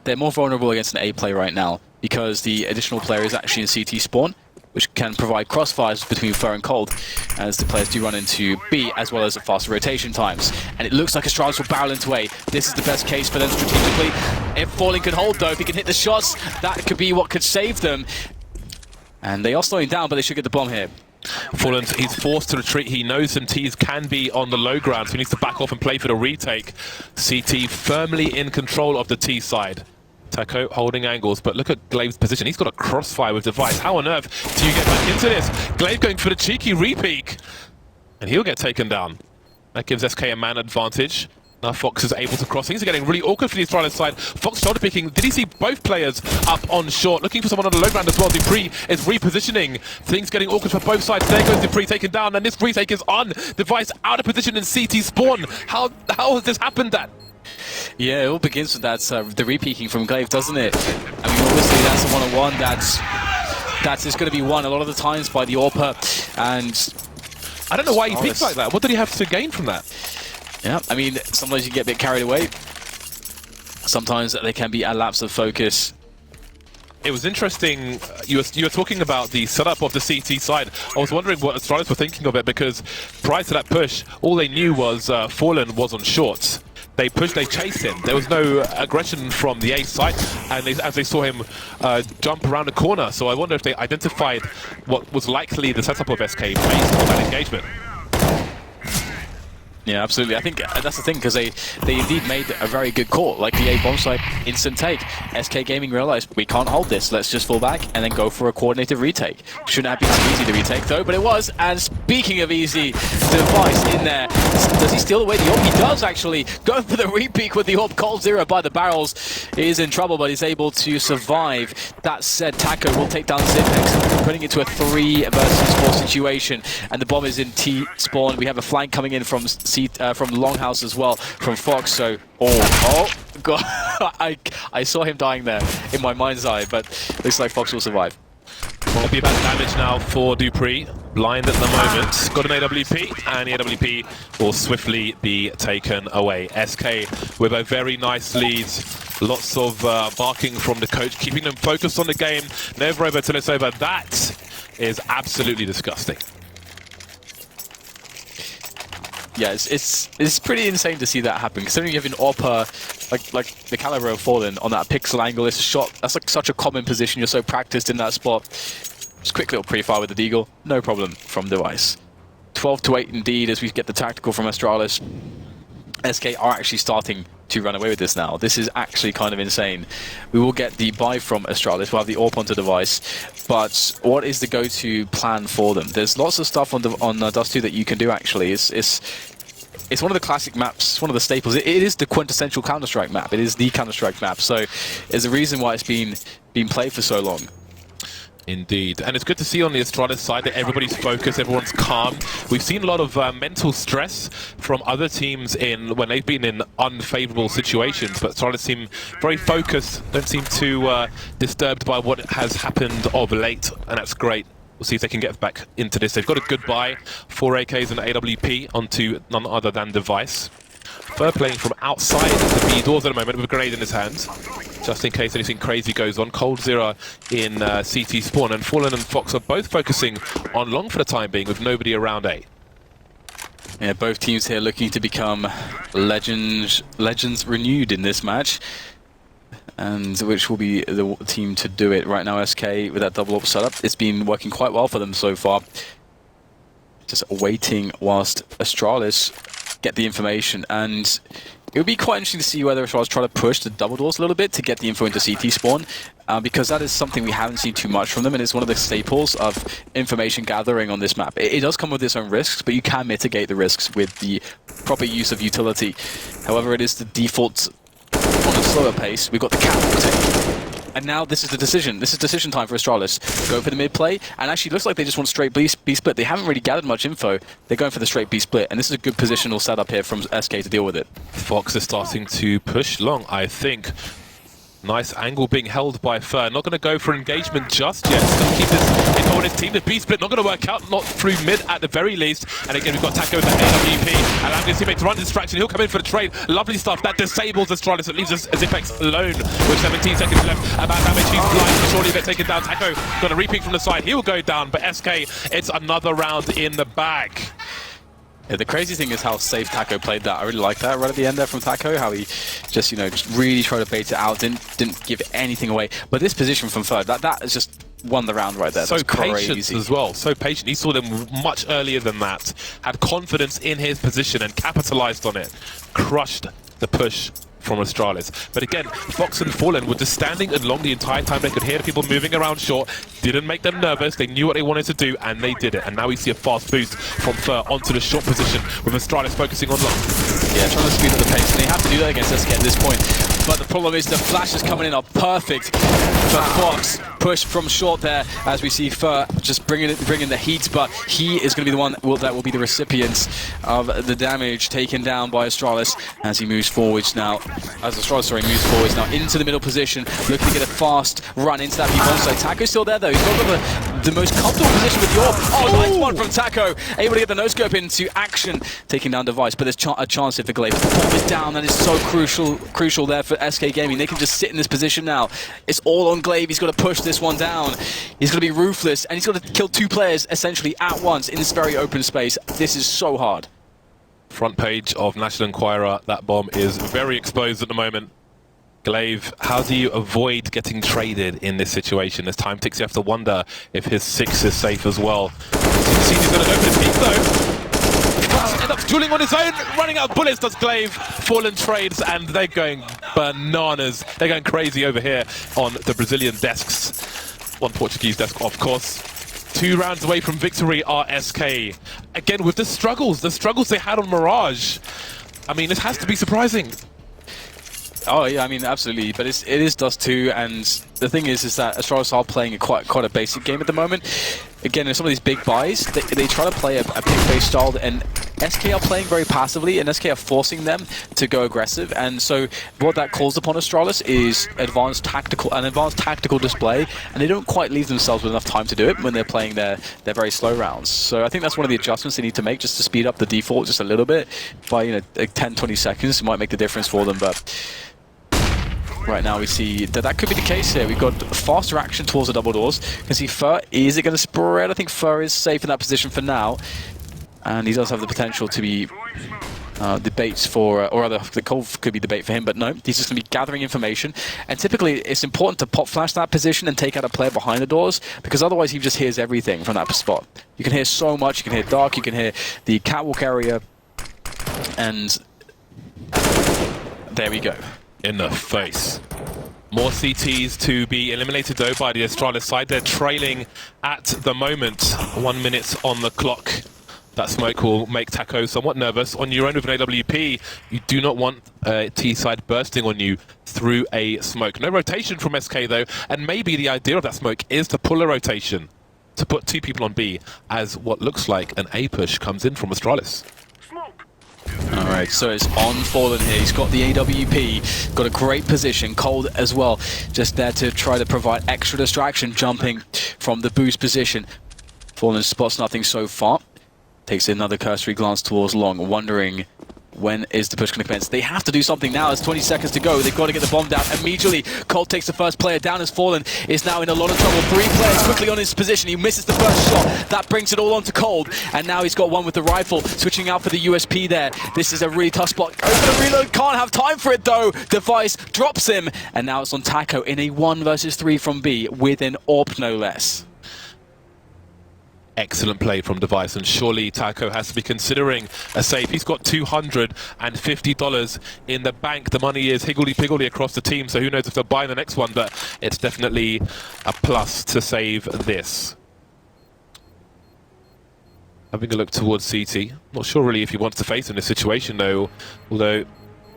They're more vulnerable against an A play right now because the additional player is actually in CT spawn, which can provide crossfires between Fur and Cold as the players do run into B, as well as faster rotation times. And it looks like Astralis will barrel into A. This is the best case for them strategically. If Fallen can hold, though, if he can hit the shots, that could be what could save them. And they are slowing down, but they should get the bomb here. Fallen, he's forced to retreat. He knows MTs can be on the low ground, so he needs to back off and play for the retake. CT firmly in control of the T side. Taco holding angles, but look at Glaive's position. He's got a crossfire with Device. How on earth do you get back into this? Glaive going for the cheeky repeak, and he'll get taken down. That gives SK a man advantage. Now Fox is able to cross. Things are getting really awkward for the Astralis side. Fox shoulder picking. Did he see both players up on short? Looking for someone on the low ground as well. Dupree is repositioning. Things getting awkward for both sides. There goes Dupree taken down, and this retake is on. Device out of position in CT spawn. How has this happened then? Yeah, it all begins with that the repeaking from Glaive, doesn't it? I mean, obviously that's a one-on-one that is going to be won a lot of the times by the AWPer, and I don't know why he peeks like that. What did he have to gain from that? Yeah, I mean, sometimes you get a bit carried away. Sometimes there can be a lapse of focus. It was interesting, you were talking about the setup of the CT side. I was wondering what Astralis were thinking of it, because prior to that push, all they knew was Fallen was on shorts. They pushed, they chased him. There was no aggression from the A side, and as they saw him jump around the corner. So I wonder if they identified what was likely the setup of SK based on that engagement. Yeah, absolutely. I think that's the thing, because they indeed made a very good call. Like the A bomb site, instant take. SK Gaming realized, we can't hold this, let's just fall back and then go for a coordinated retake. Shouldn't have been too easy to retake though, but it was. And speaking of easy, Device in there. Does he steal away the AWP? He does actually. Go for the repeak with the AWP. Cold Zero by the barrels. He is in trouble, but he's able to survive. That said, Taco will take down Zipex, putting it to a 3 versus 4 situation. And the bomb is in T spawn. We have a flank coming in from Longhouse as well, from Fox. So, oh god, I saw him dying there in my mind's eye, but looks like Fox will survive. Will be about damage now for Dupree. Blind at the moment. Got an AWP, and the AWP will swiftly be taken away. SK with a very nice lead. Lots of barking from the coach, keeping them focused on the game. Never over till it's over. That is absolutely disgusting. Yeah, it's pretty insane to see that happen. Considering you have an AWPer like the caliber of Fallen on that pixel angle, it's a shot. That's like such a common position. You're so practiced in that spot. Just quick little pre-fire with the Deagle, no problem from Device. 12-8 indeed as we get the tactical from Astralis. SK are actually starting to run away with this now. This is actually kind of insane. We will get the buy from Astralis. We'll have the AWP onto Device. But what is the go-to plan for them? There's lots of stuff on Dust 2 that you can do actually. It's one of the classic maps, one of the staples. It is the quintessential Counter-Strike map. It is the Counter-Strike map. So there's a reason why it's been played for so long. Indeed, and it's good to see on the Astralis side that everybody's focused, everyone's calm. We've seen a lot of mental stress from other teams when they've been in unfavourable situations, but Astralis seem very focused, don't seem too disturbed by what has happened of late, and that's great. We'll see if they can get back into this. They've got a good buy, 4 AKs and AWP onto none other than Device. Fur playing from outside the B doors at the moment with a grenade in his hand, just in case anything crazy goes on. Cold Zero in CT spawn, and Fallen and Fox are both focusing on long for the time being with nobody around A. Yeah, both teams here looking to become legends renewed in this match, and which will be the team to do it right now. SK with that double AWP setup, it's been working quite well for them so far. Just waiting whilst Astralis get the information, and it would be quite interesting to see whether Astralis try to push the double doors a little bit to get the info into CT spawn, because that is something we haven't seen too much from them, and it's one of the staples of information gathering on this map. It does come with its own risks, but you can mitigate the risks with the proper use of utility. However, it is the default on a slower pace. We've got the catwalk take. And now this is the decision. This is decision time for Astralis. Go for the mid play, and actually looks like they just want straight B split. They haven't really gathered much info. They're going for the straight B split, and this is a good positional setup here from SK to deal with it. Fox is starting to push long, I think. Nice angle being held by Fer. Not going to go for engagement just yet. Still keep this in on his team. The B split not going to work out. Not through mid at the very least. And again, we've got Taco with the AWP. And I'm going to see him to run distraction. He'll come in for the trade. Lovely stuff. That disables Astralis. It leaves us Zipex alone with 17 seconds left. About damage. He's blind. Surely they're taken down. Taco got a repeat from the side. He will go down. But SK, it's another round in the bag. Yeah, the crazy thing is how safe Taco played that. I really like that right at the end there from Taco, how he just, just really tried to bait it out, didn't give anything away. But this position from Third, that is just won the round right there. So That's patient crazy. as well, so patient. He saw them much earlier than that, had confidence in his position and capitalized on it. Crushed the push from Astralis. But again, Fox and Fallen were just standing along the entire time. They could hear people moving around short. Didn't make them nervous. They knew what they wanted to do, and they did it. And now we see a fast boost from Fer onto the short position with Astralis focusing on long. Yeah, trying to speed up the pace. And they have to do that against SK at this point. But the problem is the flashes coming in are perfect for Fox. Push from short there as we see Fer just bringing the heat, but he is going to be the one that will be the recipient of the damage taken down by Astralis as he moves forwards now. As Astralis, moves forwards now into the middle position, looking to get a fast run into that B-bomb site. Taco's still there though. He's got the most comfortable position with York. Oh, nice one from Taco. Able to get the no-scope into action, taking down Device, but there's a chance here for Glaive. The bomb is down. That is so crucial there for SK Gaming. They can just sit in this position now. It's all on Glaive. He's got to push this one down. He's going to be ruthless, and he's got to kill two players essentially at once in this very open space. This is so hard. Front page of National Enquirer, that bomb is very exposed at the moment. Glaive, how do you avoid getting traded in this situation? As time ticks, you have to wonder if his 6 is safe as well. He's going to open his peak though. End up dueling on his own, running out of bullets does Glaive. Fallen trades, and they're going bananas. They're going crazy over here on the Brazilian desks. One Portuguese desk, of course. 2 rounds away from victory are SK. Again, with the struggles they had on Mirage. I mean, it has to be surprising. Oh yeah, I mean absolutely, but it is Dust 2, and the thing is that Astralis are playing quite a basic game at the moment. Again, in some of these big buys, they try to play a pick-based style, and SK are playing very passively, and SK are forcing them to go aggressive, and so what that calls upon Astralis is an advanced tactical display, and they don't quite leave themselves with enough time to do it when they're playing their very slow rounds. So I think that's one of the adjustments they need to make, just to speed up the default just a little bit by like 10-20 seconds. It might make the difference for them, but right now we see that could be the case here. We've got faster action towards the double doors. You can see Fer, is it going to spread? I think Fer is safe in that position for now. And he does have the potential to be the bait for, or rather the Cold could be the bait for him, but no, he's just going to be gathering information. And typically it's important to pop flash that position and take out a player behind the doors, because otherwise he just hears everything from that spot. You can hear so much, you can hear dark, you can hear the catwalk area, and there we go. In the face. More CTs to be eliminated though by the Astralis side. They're trailing at the moment. 1 minute on the clock. That smoke will make Taco somewhat nervous. On your own with an AWP, you do not want T side bursting on you through a smoke. No rotation from SK though, and maybe the idea of that smoke is to pull a rotation, to put 2 people on B, as what looks like an A push comes in from Astralis. Alright, so it's on Fallen here. He's got the AWP, got a great position, Cold as well, just there to try to provide extra distraction, jumping from the boost position. Fallen spots nothing so far, takes another cursory glance towards Long, wondering when is the push going to commence. They have to do something now. There's 20 seconds to go. They've got to get the bomb down immediately. Cold takes the first player down as Fallen is now in a lot of trouble. 3 players quickly on his position. He misses the first shot. That brings it all on to Cold. And now he's got one with the rifle, switching out for the USP there. This is a really tough spot. Goes for the reload. Can't have time for it though. Device drops him. And now it's on Taco in a 1 versus 3 from B with an AWP no less. Excellent play from Device, and surely Taco has to be considering a save. He's got $250 in the bank. The money is higgledy-piggledy across the team, so who knows if they'll buy the next one, but it's definitely a plus to save this. Having a look towards CT. Not sure really if he wants to face in this situation though, although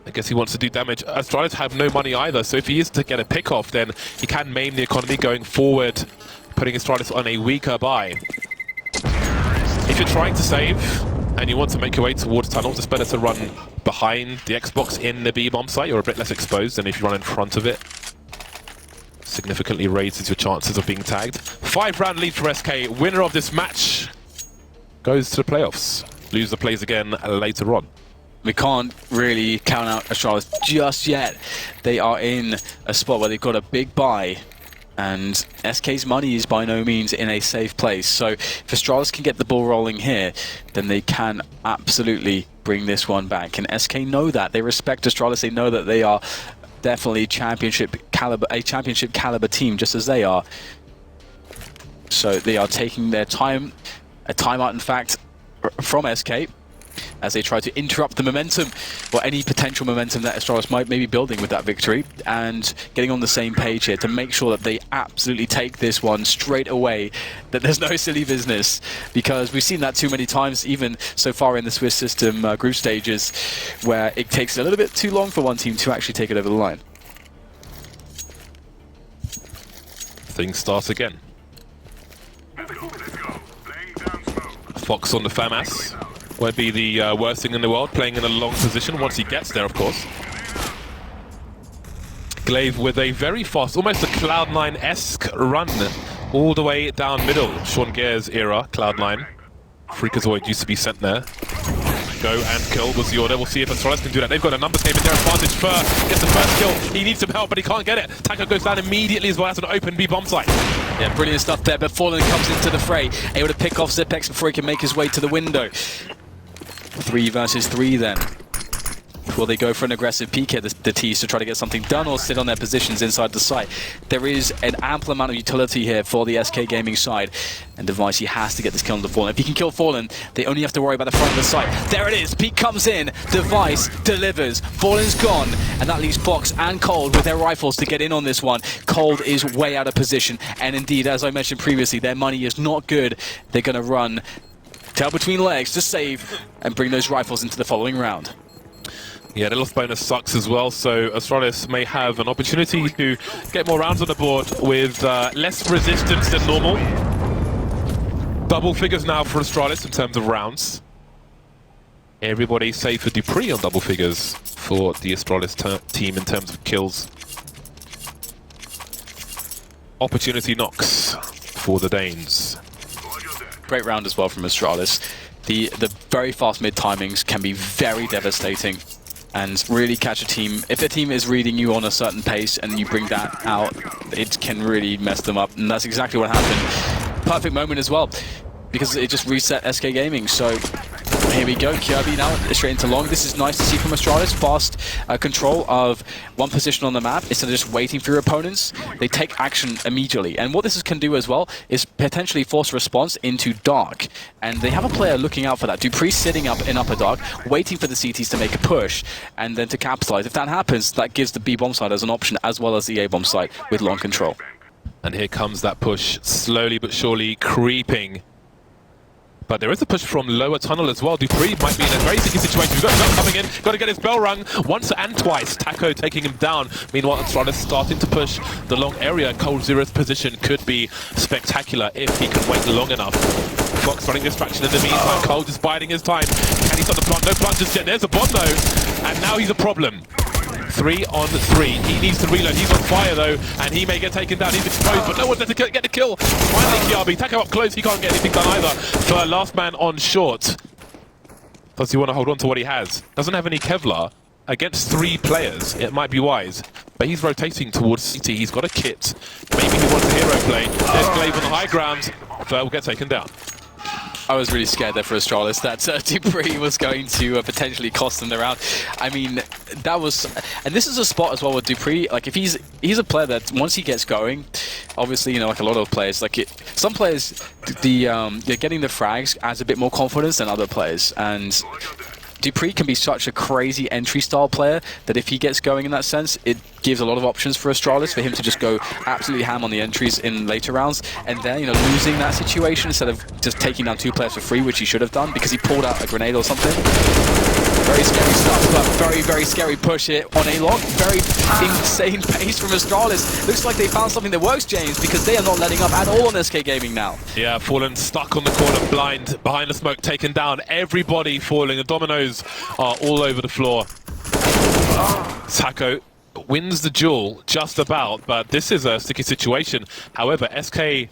I guess he wants to do damage. Astralis have no money either, so if he is to get a pick off, then he can maim the economy going forward, putting Astralis on a weaker buy. If you're trying to save and you want to make your way towards tunnels, it's better to run behind the Xbox in the B-bomb site. You're a bit less exposed than if you run in front of it. significantly raises your chances of being tagged. 5-round lead for SK. Winner of this match goes to the playoffs. Loser plays again later on. We can't really count out Astralis just yet. They are in a spot where they've got a big buy, and SK's money is by no means in a safe place. So if Astralis can get the ball rolling here, then they can absolutely bring this one back. And SK know that. They respect Astralis. They know that they are definitely a championship caliber team, just as they are. So they are taking their time, a timeout in fact, from SK, as they try to interrupt the momentum, or any potential momentum that Astralis might be building with that victory, and getting on the same page here to make sure that they absolutely take this one straight away, that there's no silly business, because we've seen that too many times, even so far in the Swiss system group stages, where it takes a little bit too long for one team to actually take it over the line. Things start again. Fox on the FAMAS. Won't be the worst thing in the world, playing in a long position once he gets there, of course. Glaive with a very fast, almost a Cloud9-esque run all the way down middle. Sean Gare's era, Cloud9. Freakazoid used to be sent there. Go and kill was the order. We'll see if Astralis can do that. They've got a numbers game in their advantage. Fur gets the first kill. He needs some help, but he can't get it. Taco goes down immediately as well as an open B bomb site. Yeah, brilliant stuff there, but Fallen comes into the fray, able to pick off Zipex before he can make his way to the window. 3 versus 3 then. Will they go for an aggressive peek here, the T's, to try to get something done, or sit on their positions inside the site? There is an ample amount of utility here for the SK Gaming side, and Device, he has to get this kill on the Fallen. If he can kill Fallen, they only have to worry about the front of the site. There it is, Peek comes in, Device delivers, Fallen's gone, and that leaves Fox and Cold with their rifles to get in on this one. Cold is way out of position, and indeed, as I mentioned previously, their money is not good. They're going to run tail between legs to save and bring those rifles into the following round. Yeah, the lost bonus sucks as well, so Astralis may have an opportunity to get more rounds on the board with less resistance than normal. Double figures now for Astralis in terms of rounds. Everybody save for dupreeh on double figures for the Astralis team in terms of kills. Opportunity knocks for the Danes. Great round as well from Astralis. The very fast mid timings can be very devastating and really catch a team. If a team is reading you on a certain pace and you bring that out, it can really mess them up. And that's exactly what happened. Perfect moment as well, because it just reset SK Gaming. So here we go, Kirby now straight into long. This is nice to see from Astralis. Fast control of one position on the map instead of just waiting for your opponents. They take action immediately. And what this can do as well is potentially force a response into dark. And they have a player looking out for that. dupreeh sitting up in upper dark, waiting for the CTs to make a push and then to capitalize. If that happens, that gives the B bomb side as an option, as well as the A bomb side with long control. And here comes that push, slowly but surely creeping. But there is a push from lower tunnel as well. dupreeh might be in a very sticky situation. We've got a bell coming in. Got to get his bell rung once and twice. Taco taking him down. Meanwhile, Astralis starting to push the long area. Cold Zero's position could be spectacular if he can wait long enough. Fox running distraction in the meantime. Cold is biding his time. Can he stop the plant? No plant just yet. There's a bomb though. And now he's a problem. 3 on 3. He needs to reload. He's on fire though, and he may get taken down. He's exposed, but no one's there to get the kill. Finally, Kiabi. Taco up close. He can't get anything done either. For last man on short. Does he want to hold on to what he has? Doesn't have any Kevlar. Against 3 players, it might be wise. But he's rotating towards CT. He's got a kit. Maybe he wants a hero play. There's Glaive on the high ground. Fur will get taken down. I was really scared there for Astralis that dupreeh was going to potentially cost them the round. I mean, that was... And this is a spot as well with dupreeh. Like, if he's a player that once he gets going, obviously, you know, like a lot of players, like some players, they're getting the frags adds a bit more confidence than other players. And dupreeh can be such a crazy entry style player that if he gets going in that sense, it gives a lot of options for Astralis for him to just go absolutely ham on the entries in later rounds, and then, you know, losing that situation instead of just taking down 2 players for free, which he should have done because he pulled out a grenade or something. Very scary stuff, but very, very scary push here on A-Lock. Very insane pace from Astralis. Looks like they found something that works, James, because they are not letting up at all on SK Gaming now. Yeah, Fallen stuck on the corner, blind, behind the smoke, taken down. Everybody falling. The dominoes are all over the floor. Taco wins the duel just about, but this is a sticky situation. However, SK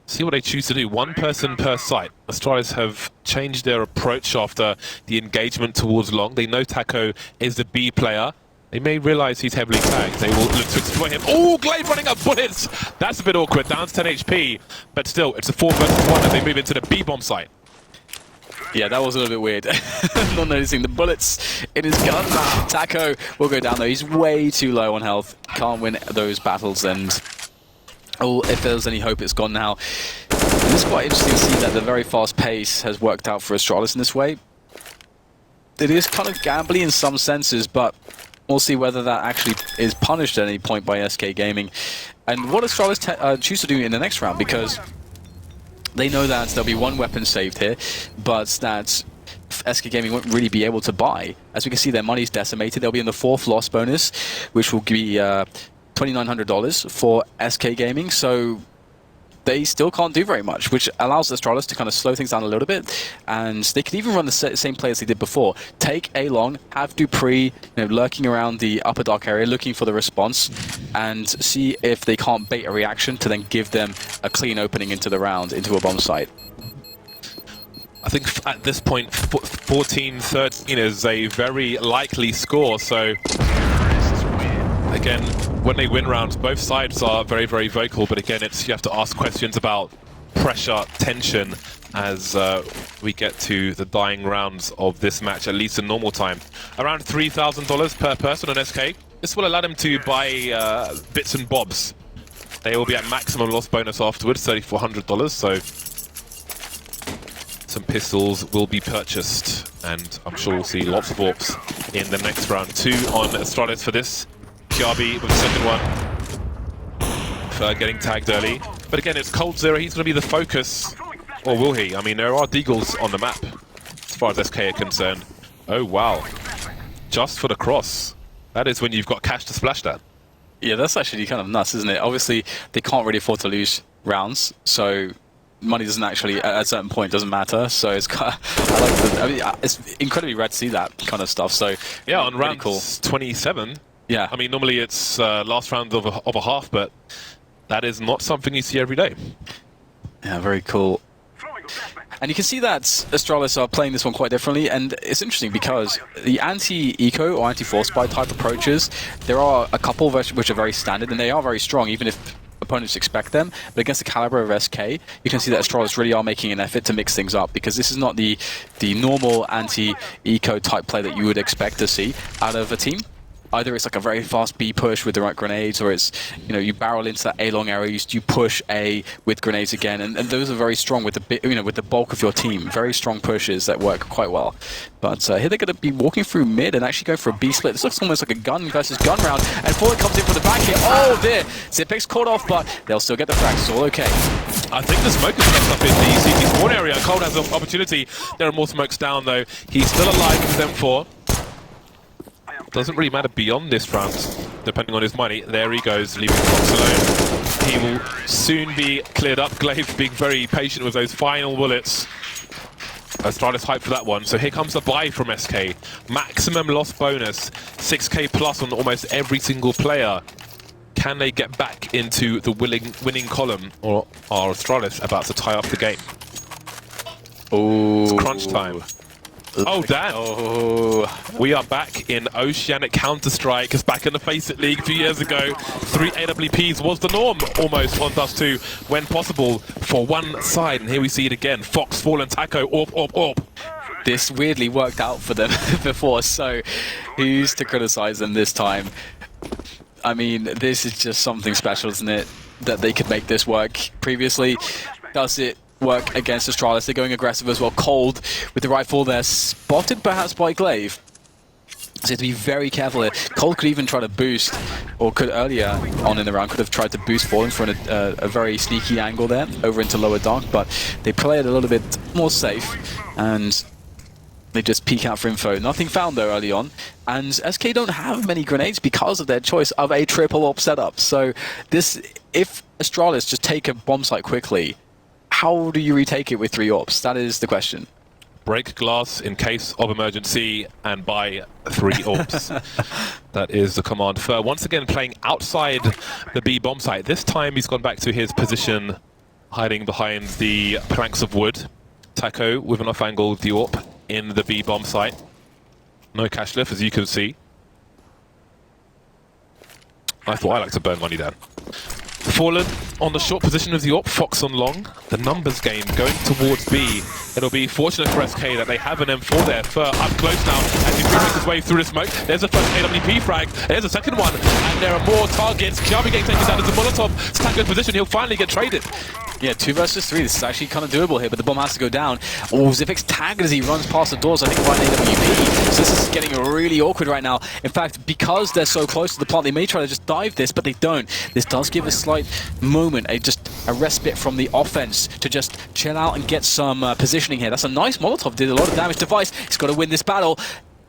see what they choose to do. One person per site. Astralis have changed their approach after the engagement towards long. They know Taco is the B player. They may realize he's heavily tagged. They will look to exploit him. Oh, Glaive running up bullets! That's a bit awkward. Down to 10 HP. But still, it's a 4 versus 1 as they move into the B bomb site. Yeah, that was a little bit weird. Not noticing the bullets in his gun. Taco will go down though. He's way too low on health. Can't win those battles, and oh, if there's any hope, it's gone now. And it's quite interesting to see that the very fast pace has worked out for Astralis in this way. It is kind of gambly in some senses, but we'll see whether that actually is punished at any point by SK Gaming. And what Astralis choose to do in the next round, because they know that there'll be one weapon saved here, but that SK Gaming won't really be able to buy. As we can see, their money's decimated. They'll be in the 4th loss bonus, which will be $2,900 for SK Gaming, so they still can't do very much, which allows Astralis to kind of slow things down a little bit, and they can even run the same play as they did before. Take A long, have Dupree lurking around the upper dark area, looking for the response, and see if they can't bait a reaction to then give them a clean opening into the round, into a bomb site. I think at this point, 14-13 is a very likely score, so again, when they win rounds, both sides are very, very vocal, but again, you have to ask questions about pressure, tension, as we get to the dying rounds of this match, at least in normal time. Around $3,000 per person on SK. This will allow them to buy bits and bobs. They will be at maximum loss bonus afterwards, $3,400, so some pistols will be purchased, and I'm sure we'll see lots of AWPs in the next round. 2 on Astralis for this. PRB with the second one for getting tagged early. But again, it's Cold Zero. He's going to be the focus. Or will he? I mean, there are deagles on the map as far as SK are concerned. Oh, wow. Just for the cross. That is when you've got cash to splash that. Yeah, that's actually kind of nuts, isn't it? Obviously, they can't really afford to lose rounds, so money doesn't actually, at a certain point, doesn't matter. So it's kind of, I mean, it's incredibly rare to see that kind of stuff. So yeah, on round cool. 27. Yeah. I mean, normally it's last round of a half, but that is not something you see every day. Yeah, very cool. And you can see that Astralis are playing this one quite differently, and it's interesting because the anti-eco or anti-force buy type approaches, there are a couple which are very standard, and they are very strong, even if opponents expect them. But against the caliber of SK, you can see that Astralis really are making an effort to mix things up, because this is not the normal anti-eco type play that you would expect to see out of a team. Either it's like a very fast B push with the right grenades, or it's, you barrel into that A long area, you push A with grenades again, and those are very strong with the with the bulk of your team. Very strong pushes that work quite well. But here they're going to be walking through mid and actually going for a B split. This looks almost like a gun versus gun round, and Fallen comes in from the back here. Oh dear, Zipix caught off, but they'll still get the frags. It's all okay. I think the smoke is left up in the CT spawn area. Cold has an opportunity. There are more smokes down though. He's still alive with them 4. Doesn't really matter beyond this round, depending on his money. There he goes, leaving Fox alone. He will soon be cleared up. Glaive being very patient with those final bullets. Astralis hype for that one. So here comes the buy from SK. Maximum loss bonus, 6k plus on almost every single player. Can they get back into the winning column, or are Astralis about to tie up the game? Oh, it's crunch time. Oh, damn. Oh. We are back in Oceanic Counter-Strike, because back in the Face It League a few years ago, 3 AWPs was the norm almost on Dust 2 when possible for one side. And here we see it again. Fox, Fallen, Taco, AWP. This weirdly worked out for them before, so who's to criticize them this time? I mean, this is just something special, isn't it? That they could make this work. Previously, does it work against Astralis? They're going aggressive as well. Cold with the rifle there, spotted perhaps by Glaive. So you have to be very careful here. Cold could even try to boost, or could earlier on in the round could have tried to boost Fallen for a very sneaky angle there over into lower dark, but they played a little bit more safe and they just peek out for info. Nothing found though early on, and SK don't have many grenades because of their choice of a triple AWP setup. So this, if Astralis just take a bomb site quickly, how do you retake it with 3 AWPs? That is the question. break glass in case of emergency, and buy 3 orbs. That is the command. Fer once again playing outside the B bomb site. This time he's gone back to his position, hiding behind the planks of wood. Taco with an off-angle Diorp in the B bomb site. No cash lift, as you can see. I thought I like to burn money down. Fallen on the short position of the AWP, Fox on long. The numbers game going towards B. It'll be fortunate for SK that they have an M4 there. Fer up close now as he makes his way through the smoke. There's the first AWP frag. There's a second one. And there are more targets. Kirby getting taken down as a Molotov. Taco's position. He'll finally get traded. Yeah, 2 versus 3. This is actually kind of doable here, but the bomb has to go down. Oh, Xyp9x tagged as he runs past the doors, I think, by an AWP. So this is getting really awkward right now. In fact, because they're so close to the plant, they may try to just dive this, but they don't. This does give a slight moment, just a respite from the offense to just chill out and get some positioning here. That's a nice Molotov, did a lot of damage to Device. He's got to win this battle.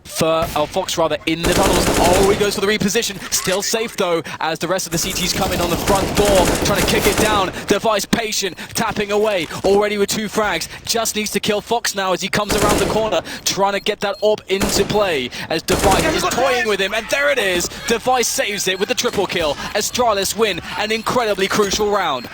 Fox rather in the tunnels. Oh, he goes for the reposition. Still safe though, as the rest of the CTs come in on the front door, trying to kick it down. Device patient, tapping away, already with 2 frags. Just needs to kill Fox now as he comes around the corner, trying to get that AWP into play. As Device is toying with him, and there it is. Device saves it with the triple kill. Astralis win an incredibly crucial round.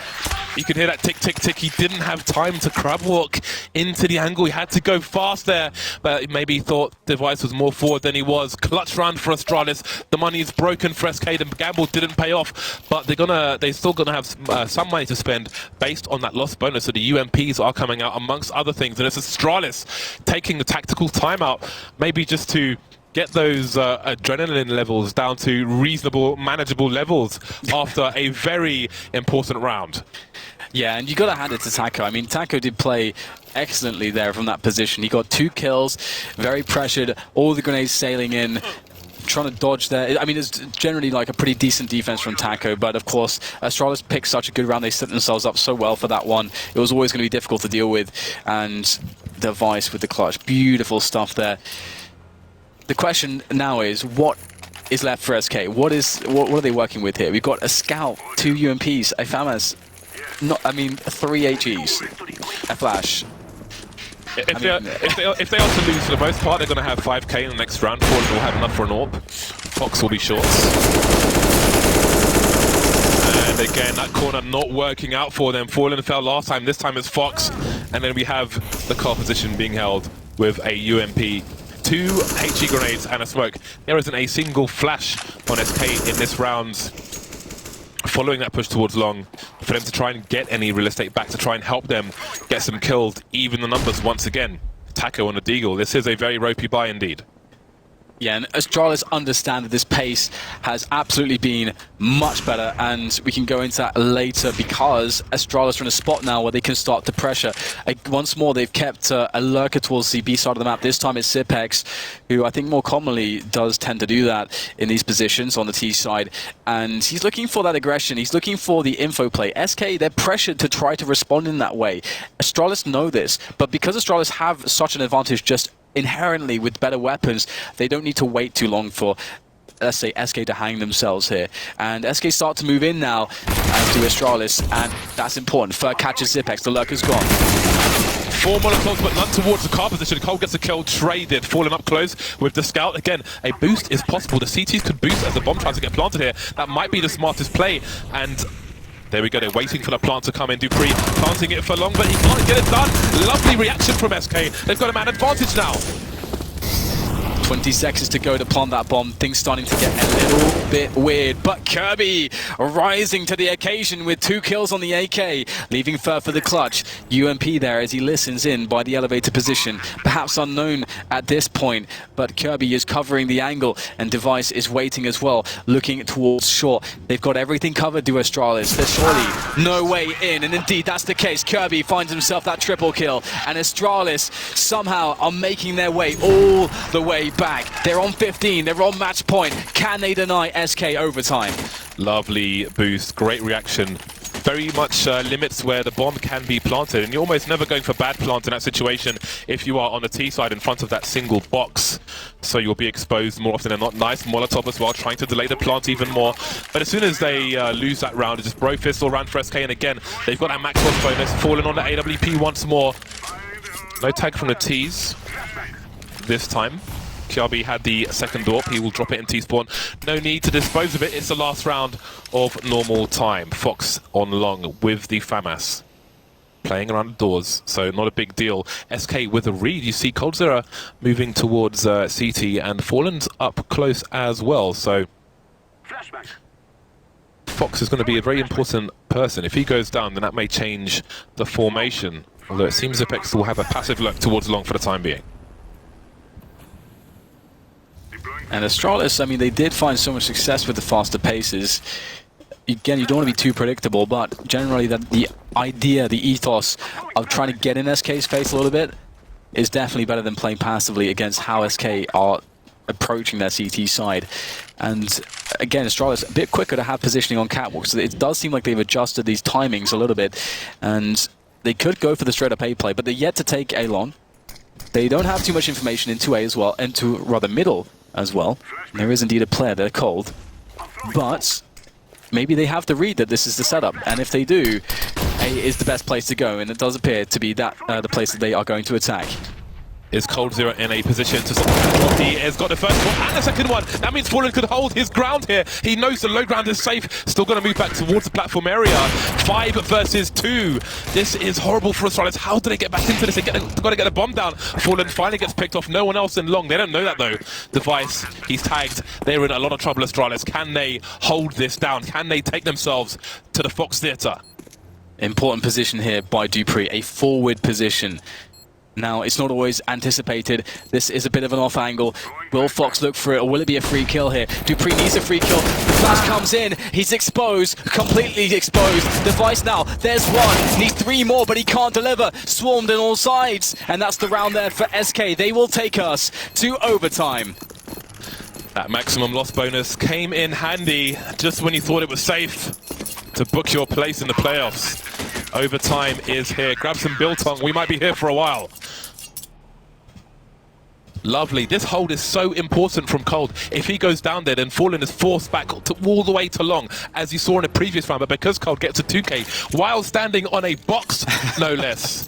You can hear that tick, tick, tick. He didn't have time to crab walk into the angle. He had to go fast there, but maybe he thought Device was more forward than he was. Clutch round for Astralis. The money is broken for SK. The gamble didn't pay off, but they're still gonna have some money to spend based on that lost bonus. So the UMPs are coming out amongst other things, and it's Astralis taking the tactical timeout, maybe just to get those adrenaline levels down to reasonable, manageable levels after a very important round. Yeah, and you got to hand it to Taco. I mean, Taco did play excellently there from that position. He got 2 kills, very pressured, all the grenades sailing in, trying to dodge there. I mean, it's generally like a pretty decent defense from Taco, but of course, Astralis picked such a good round. They set themselves up so well for that one. It was always going to be difficult to deal with, and Device with the clutch. Beautiful stuff there. The question now is, what is left for SK? What are they working with here? We've got a Scout, 2 UMPs, a FAMAS, 3 HEs, a Flash. If they are to lose, for the most part, they're going to have 5k in the next round. Fallen will have enough for an AWP. Fox will be shorts. And again, that corner not working out for them. Fallen fell last time. This time it's Fox. And then we have the car position being held with a UMP. 2 HE grenades and a smoke. There isn't a single flash on SK in this round. Following that push towards long, for them to try and get any real estate back, to try and help them get some kills, even the numbers once again. Taco on the Deagle. This is a very ropey buy indeed. Yeah, and Astralis understand that this pace has absolutely been much better, and we can go into that later because Astralis are in a spot now where they can start to pressure. Once more, they've kept a lurker towards the B side of the map. This time it's Xyp9x, who I think more commonly does tend to do that in these positions on the T side, and he's looking for that aggression. He's looking for the info play. SK, they're pressured to try to respond in that way. Astralis know this, but because Astralis have such an advantage just inherently with better weapons, they don't need to wait too long for, let's say, SK to hang themselves here. And SK start to move in now to Astralis, and that's important. Fer catches Xyp9x, the lurker's gone. 4 Molotovs, but none towards the car position. Cole gets a kill, traded, falling up close with the Scout. Again, a boost is possible. The CTs could boost as the bomb tries to get planted here. That might be the smartest play, and there we go, they're waiting for the plant to come in. Dupree planting it for long, but he can't get it done. Lovely reaction from SK. They've got a man advantage now. 20 seconds to go to plant that bomb. Things starting to get a little bit weird, but Kirby rising to the occasion with 2 kills on the AK, leaving Fer for the clutch. UMP there as he listens in by the elevator position. Perhaps unknown at this point, but Kirby is covering the angle, and Device is waiting as well, looking towards short. They've got everything covered to Astralis. There's surely no way in, and indeed that's the case. Kirby finds himself that triple kill, and Astralis somehow are making their way all the way back. They're on 15, they're on match point. Can they deny SK overtime? Lovely boost, great reaction. Very much limits where the bomb can be planted, and you're almost never going for bad plant in that situation if you are on the T side in front of that single box. So you'll be exposed more often than not. Nice Molotov as well, trying to delay the plant even more. But as soon as they lose that round, it's just Brofist all round for SK, and again, they've got that max loss bonus, falling on the AWP once more. No tag from the T's this time. Kiabi had the second AWP, he will drop it in T-spawn. No need to dispose of it, it's the last round of normal time. Fox on long with the FAMAS. Playing around the doors, so not a big deal. SK with a read, you see coldzera moving towards CT and Fallen's up close as well, so Fox is going to be a very important person. If he goes down, then that may change the formation, although it seems Apex will have a passive look towards long for the time being. And Astralis, I mean, they did find so much success with the faster paces. Again, you don't want to be too predictable, but generally the idea, the ethos of trying to get in SK's face a little bit is definitely better than playing passively against how SK are approaching their CT side. And again, Astralis a bit quicker to have positioning on catwalk, so it does seem like they've adjusted these timings a little bit, and they could go for the straight up A play, but they're yet to take A long. They don't have too much information into A as well, into rather middle as well. There is indeed a player there, Cold, but maybe they have to read that this is the setup, and if they do, A is the best place to go, and it does appear to be that the place that they are going to attack. Is coldzera in a position to stop? He has got the first one and the second one. That means Fallen could hold his ground here. He knows the low ground is safe. Still going to move back towards the platform area. 5 versus 2. This is horrible for Astralis. How do they get back into this? They've got to get a bomb down. Fallen finally gets picked off. No one else in long. They don't know that though. Device, he's tagged. They're in a lot of trouble, Astralis. Can they hold this down? Can they take themselves to the Fox Theatre? Important position here by Dupree, a forward position. Now, it's not always anticipated. This is a bit of an off angle. Will Fox look for it, or will it be a free kill here? Dupree needs a free kill. The flash comes in. He's exposed, completely exposed. Device now, there's one. Needs 3 more, but he can't deliver. Swarmed on all sides. And that's the round there for SK. They will take us to overtime. That maximum loss bonus came in handy just when you thought it was safe to book your place in the playoffs. Overtime is here. Grab some biltong. We might be here for a while. Lovely. This hold is so important from Cold. If he goes down there, then Fallen is forced back all the way to long, as you saw in the previous round. But because Cold gets a 2K while standing on a box, no less,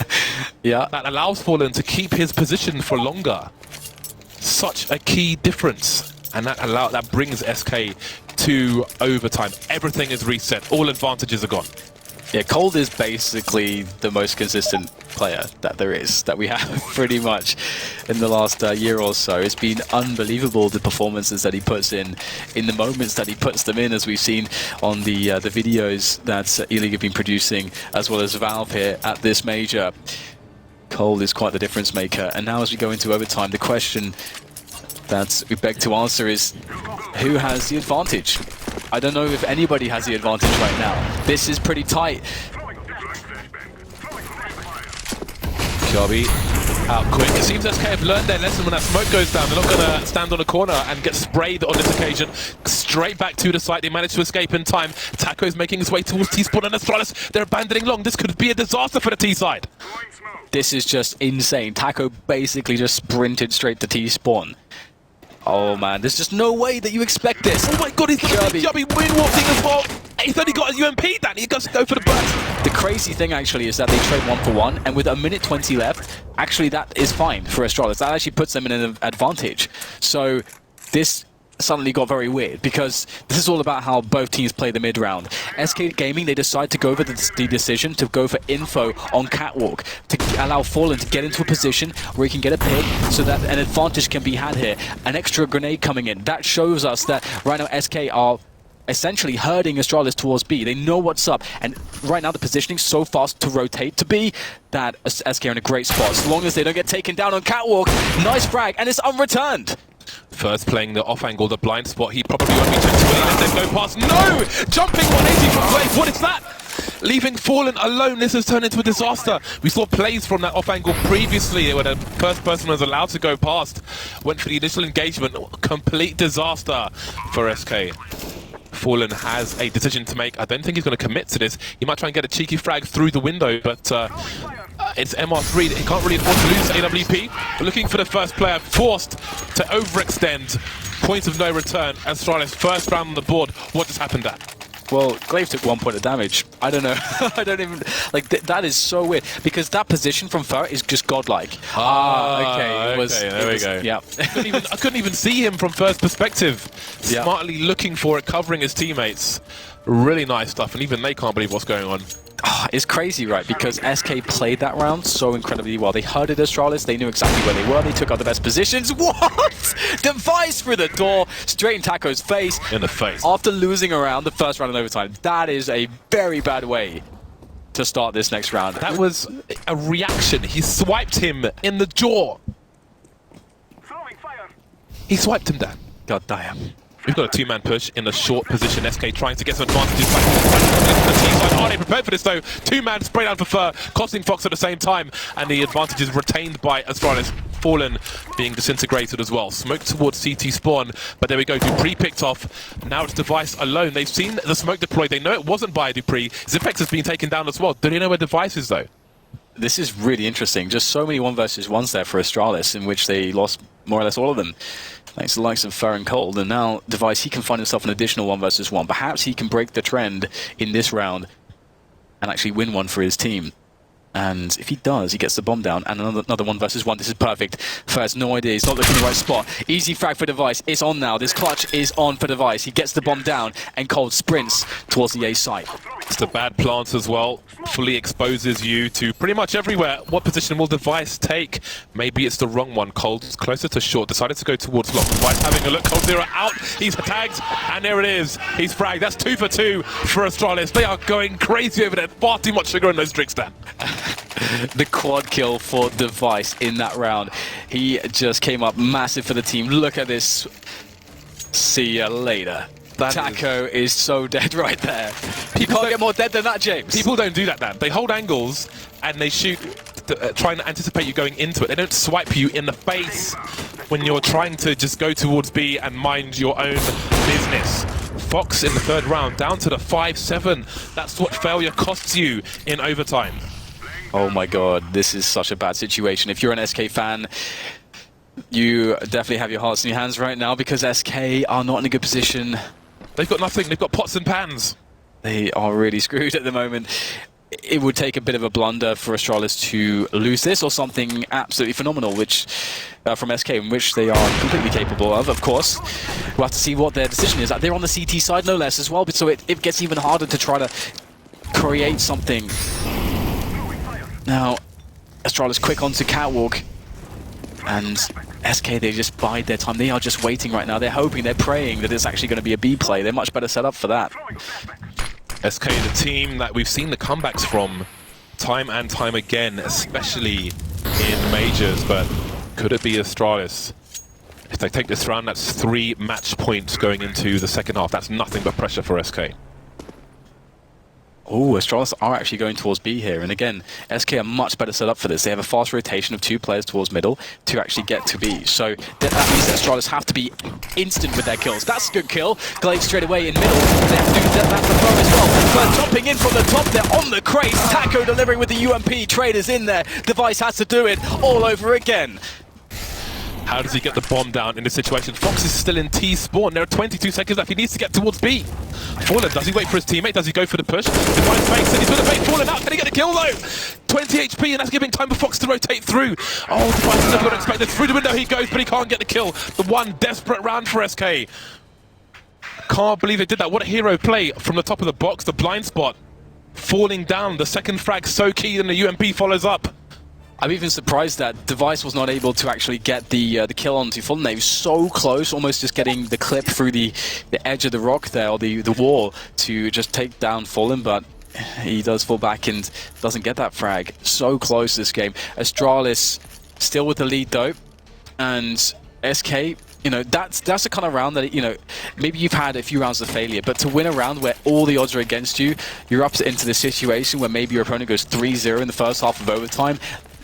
yeah, that allows Fallen to keep his position for longer. Such a key difference, and that brings SK to overtime. Everything is reset. All advantages are gone. Yeah, Cold is basically the most consistent player that there is, that we have pretty much in the last year or so. It's been unbelievable, the performances that he puts in the moments that he puts them in, as we've seen on the videos that Eleague have been producing, as well as Valve here at this major. Cold is quite the difference maker. And now as we go into overtime, the question that we beg to answer is, who has the advantage? I don't know if anybody has the advantage right now. This is pretty tight. Kiabi out quick. It seems SK have learned their lesson when that smoke goes down. They're not going to stand on a corner and get sprayed on this occasion. Straight back to the site. They managed to escape in time. Taco's making his way towards T-spawn and Astralis. They're abandoning long. This could be a disaster for the T side. This is just insane. Taco basically just sprinted straight to T-spawn. Oh man, there's just no way that you expect this. Oh my god, he's Kiabi moonwalking as well. He's only got a UMP then. He got to go for the burst. The crazy thing actually is that they trade 1-for-1, and with a minute 20 left, actually that is fine for Astralis. That actually puts them in an advantage. So this suddenly got very weird, because this is all about how both teams play the mid-round. SK Gaming, they decide to go for the decision to go for info on catwalk, to allow Fallen to get into a position where he can get a pick, so that an advantage can be had here. An extra grenade coming in. That shows us that right now SK are essentially herding Astralis towards B. They know what's up, and right now the positioning so fast to rotate to B that SK are in a great spot. As long as they don't get taken down on catwalk, nice frag, and it's unreturned. First playing the off angle, the blind spot. He probably won't be just let them go past. No! Jumping 180 from play. What is that? Leaving Fallen alone. This has turned into a disaster. We saw plays from that off angle previously where the first person was allowed to go past. Went for the initial engagement. Complete disaster for SK. Fallen has a decision to make. I don't think he's going to commit to this. He might try and get a cheeky frag through the window, but it's MR3. He can't really afford to lose AWP. Looking for the first player, forced to overextend. Point of no return. Astralis first round on the board. What just happened there? Well, Glaive took 1 point of damage. I don't know. I don't even... Like, that is so weird. Because that position from Ferret is just godlike. Okay. There we go. Yeah. I couldn't even see him from first perspective. Smartly looking for it, covering his teammates. Really nice stuff, and even they can't believe what's going on. It's crazy, right? Because SK played that round so incredibly well. They herded Astralis, they knew exactly where they were, they took out the best positions. What? Device through the door, straight in Taco's face. In the face. After losing around the first round in overtime. That is a very bad way to start this next round. That was a reaction. He swiped him in the jaw. He swiped him down. God damn. We've got a two-man push in a short position. SK trying to get some advantages back to the T side. Are they prepared for this though? Two-man spray down for Fur, costing Fox at the same time, and the advantage is retained by Astralis. Fallen being disintegrated as well. Smoke towards CT spawn, but there we go. Dupree picked off. Now it's Device alone. They've seen the smoke deployed. They know it wasn't by Dupree. Zipex has been taken down as well. Do they know where Device is though? This is really interesting. Just so many 1 versus 1s there for Astralis, in which they lost more or less all of them. Thanks to the likes of Fur and Cold, and now Device, he can find himself an additional 1 versus 1. Perhaps he can break the trend in this round and actually win one for his team. And if he does, he gets the bomb down, and another 1 versus 1. This is perfect. Fur has no idea. He's not looking in the right spot. Easy frag for Device. It's on now. This clutch is on for Device. He gets the bomb down, and Cold sprints towards the A site. It's a bad plant as well. Fully exposes you to pretty much everywhere. What position will Device take? Maybe it's the wrong one. Cold's closer to short. Decided to go towards long. Device having a look. Cold Zero out. He's tagged, and there it is. He's fragged. That's 2 for 2 for Astralis. They are going crazy over there. Far too much sugar in those drinks, Dan. The quad kill for Device in that round. He just came up massive for the team. Look at this. See ya later. Taco is so dead right there. You can't get more dead than that, James. People don't do that, Dan. They hold angles and they shoot, trying to anticipate you going into it. They don't swipe you in the face when you're trying to just go towards B and mind your own business. Fox in the 3rd round, down to the 5-7. That's what failure costs you in overtime. Oh my god, this is such a bad situation. If you're an SK fan, you definitely have your hearts in your hands right now, because SK are not in a good position. They've got nothing, they've got pots and pans. They are really screwed at the moment. It would take a bit of a blunder for Astralis to lose this, or something absolutely phenomenal, which from SK, in which they are completely capable of course. We'll have to see what their decision is. They're on the CT side no less as well, so it gets even harder to try to create something. Now, Astralis quick onto Catwalk, and SK, they just bide their time. They are just waiting right now. They're hoping, they're praying that it's actually going to be a B play. They're much better set up for that. SK, the team that we've seen the comebacks from time and time again, especially in majors, but could it be Astralis? If they take this round, that's 3 match points going into the 2nd half. That's nothing but pressure for SK. Oh, Astralis are actually going towards B here, and again, SK are much better set up for this. They have a fast rotation of 2 players towards middle to actually get to B, so that means that Astralis have to be instant with their kills. That's a good kill. Glaive straight away in middle. They have to do that for throw as well. But jumping in from the top, they're on the crate. Taco delivering with the UMP. Traders in there. Device has to do it all over again. How does he get the bomb down in this situation? Fox is still in T spawn. There are 22 seconds left. He needs to get towards B. Fallen, does he wait for his teammate? Does he go for the push? Device fakes it. He's going to fake Fallen out. Can he get the kill though? 20 HP, and that's giving time for Fox to rotate through. Oh, Device is never going to expect this. Through the window he goes, but he can't get the kill. The one desperate round for SK. Can't believe they did that. What a hero play from the top of the box. The blind spot. Falling down. The 2nd frag so key, and the UMP follows up. I'm even surprised that Device was not able to actually get the kill onto Fallen. He was so close, almost just getting the clip through the edge of the rock there, or the wall, to just take down Fallen, but he does fall back and doesn't get that frag. So close this game. Astralis still with the lead though, and SK, you know, that's the kind of round that, you know, maybe you've had a few rounds of failure, but to win a round where all the odds are against you, you're up into the situation where maybe your opponent goes 3-0 in the 1st half of overtime,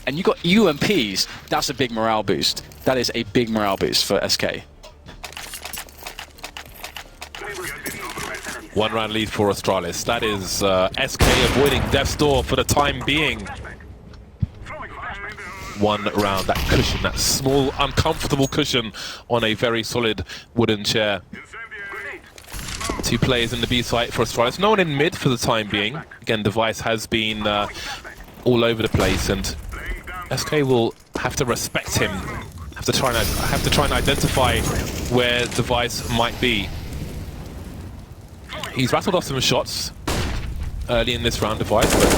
and you got UMPs, that's a big morale boost. That is a big morale boost for SK. 1 round lead for Astralis. That is SK avoiding death's door for the time being. 1 round, that cushion, that small, uncomfortable cushion on a very solid wooden chair. Two players in the B site for Astralis. No one in mid for the time being. Again, Device has been all over the place, and SK will have to respect him. Have to try and identify where Device might be. He's rattled off some shots early in this round, Device, but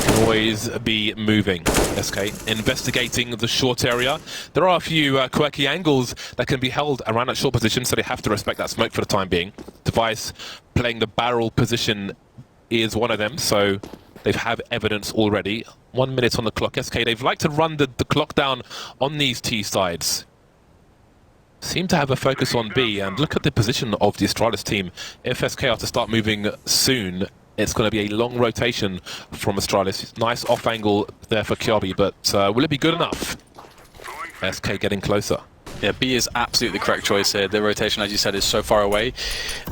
can always be moving. SK investigating the short area. There are a few quirky angles that can be held around that short position, so they have to respect that smoke for the time being. Device playing the barrel position is one of them, so they have evidence already. 1 minute on the clock. SK, they've liked to run the clock down on these T sides. Seem to have a focus on B, and look at the position of the Astralis team. If SK are to start moving soon, it's going to be a long rotation from Astralis. Nice off angle there for Kyabi, but will it be good enough? SK getting closer. Yeah, B is absolutely the correct choice here. The rotation, as you said, is so far away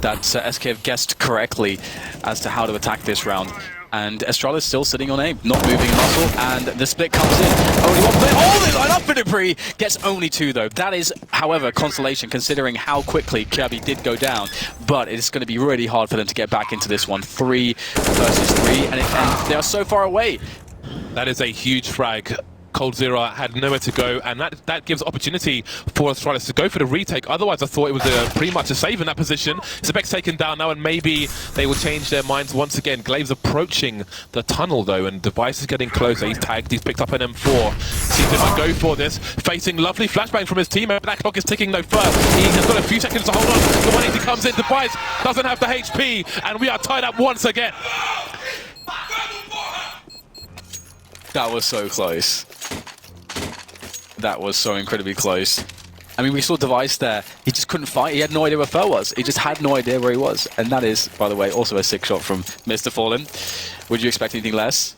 that SK have guessed correctly as to how to attack this round. And Astralis still sitting on A, not moving a muscle, and the split comes in. Only one player. Oh, they line up for Dupree! Gets only two, though. That is, however, consolation, considering how quickly Kirby did go down. But it's going to be really hard for them to get back into this one. 3 versus 3, and they are so far away. That is a huge frag. Cold Zero had nowhere to go, and that gives opportunity for Astralis to go for the retake. Otherwise, I thought it was pretty much a save in that position. Zepek's taken down now, and maybe they will change their minds once again. Glaive's approaching the tunnel, though, and Device is getting closer. He's tagged, he's picked up an M4. See if they might go for this. Facing lovely flashbang from his teammate. That clock is ticking no further. He has got a few seconds to hold on. The 180 comes in. Device doesn't have the HP, and we are tied up once again. That was so close. That was so incredibly close. I mean, we saw Device there. He just couldn't fight. He had no idea where Fer was. He just had no idea where he was. And that is, by the way, also a sick shot from Mr. Fallen. Would you expect anything less?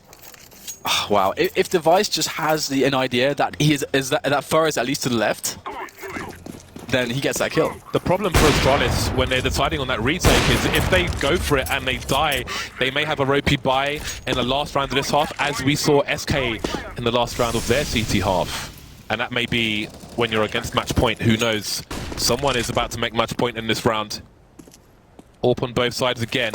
Oh, wow. If Device just has an idea that that Fer is at least to the left, then he gets that kill. The problem for Astralis when they're deciding on that retake is if they go for it and they die, they may have a ropey buy in the last round of this half, as we saw SK in the last round of their CT half. And that may be when you're against match point, who knows? Someone is about to make match point in this round. AWP on both sides again.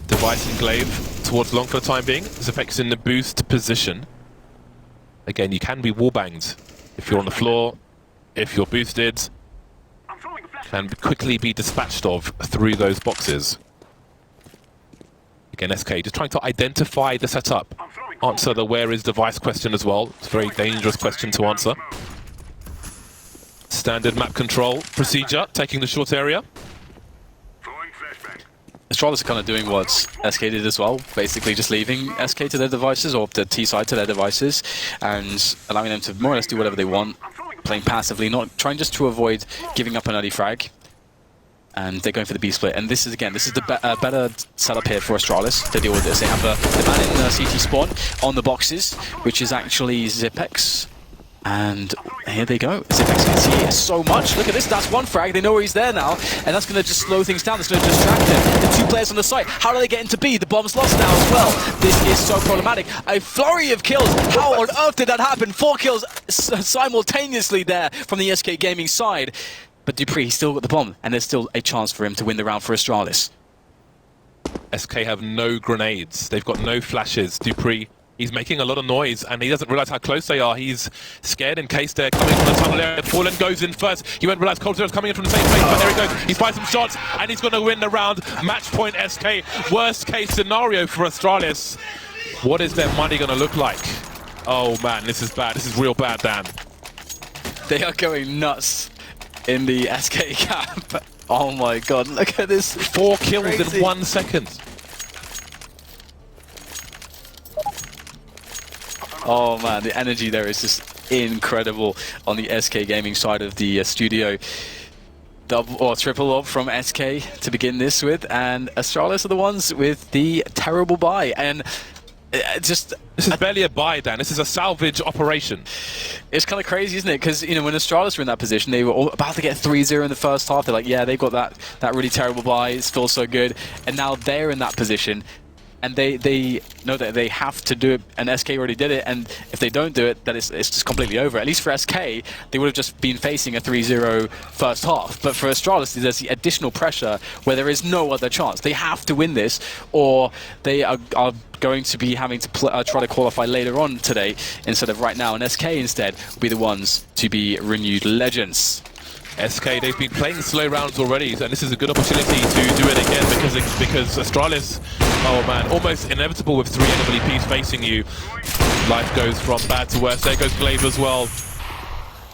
Device and Glaive towards long for the time being. Zepek's in the boost position. Again, you can be wallbanged if you're on the floor, if you're boosted. Can quickly be dispatched of through those boxes. Again, SK just trying to identify the setup. Answer the where is Device question as well. It's a very dangerous question to answer. Standard map control procedure, taking the short area. Astralis are kind of doing what SK did as well, basically just leaving SK to their devices, or the T side to their devices, and allowing them to more or less do whatever they want, playing passively, not trying just to avoid giving up an early frag. And they're going for the B split, and this is the better setup here for Astralis to deal with this. They have the man in the CT spawn on the boxes, which is actually Zepek's. And here they go. Zepek's can see so much. Look at this. That's one frag. They know where he's there now. And that's going to just slow things down. That's going to distract them. The two players on the site. How do they get into B? The bomb's lost now as well. This is so problematic. A flurry of kills. How on earth did that happen? 4 kills simultaneously there from the SK Gaming side. But Dupree still got the bomb. And there's still a chance for him to win the round for Astralis. SK have no grenades. They've got no flashes. Dupree, he's making a lot of noise, and he doesn't realize how close they are. He's scared in case they're coming from the tunnel area. Fallen goes in first. He won't realize Cold Zero's coming in from the same place, but there he goes. He's fired some shots, and he's going to win the round. Match point SK. Worst case scenario for Astralis. What is their money going to look like? Oh man, this is bad. This is real bad, Dan. They are going nuts in the SK camp. Oh my god, look at this. 4 kills in 1 second. Oh man, the energy there is just incredible on the SK Gaming side of the studio. Double or triple up from SK to begin this with, and Astralis are the ones with the terrible buy. And this is barely a buy, Dan. This is a salvage operation. It's kind of crazy, isn't it? Because, you know, when Astralis were in that position, they were all about to get 3-0 in the first half. They're like, yeah, they've got that really terrible buy. It feels so good. And now they're in that position. and they know that they have to do it, and SK already did it, and if they don't do it, then it's just completely over. At least for SK, they would have just been facing a 3-0 first half. But for Astralis, there's the additional pressure where there is no other chance. They have to win this, or they are going to be having to try to qualify later on today instead of right now, and SK instead will be the ones to be renewed legends. SK, they've been playing slow rounds already, and this is a good opportunity to do it again because Astralis, oh man, almost inevitable with 3 AWPs facing you. Life goes from bad to worse. There goes Glaive as well.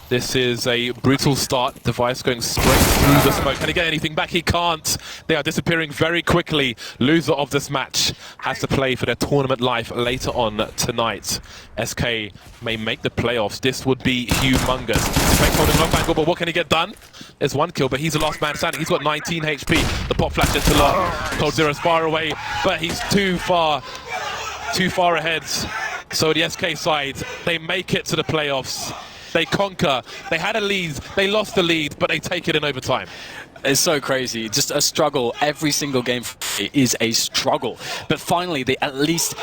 This is a brutal start. Device going straight through the smoke. Can he get anything back? He can't. They are disappearing very quickly. Loser of this match has to play for their tournament life later on tonight. SK may make the playoffs. This would be humongous. Fake holding off angle, but what can he get done? There's 1 kill, but he's the last man standing. He's got 19 HP. The pop flash into lock. Cold Zero's far away, but he's too far ahead. So the SK side, they make it to the playoffs. They conquer. They had a lead. They lost the lead, but they take it in overtime. It's so crazy. Just a struggle. Every single game is a struggle. But finally, they at least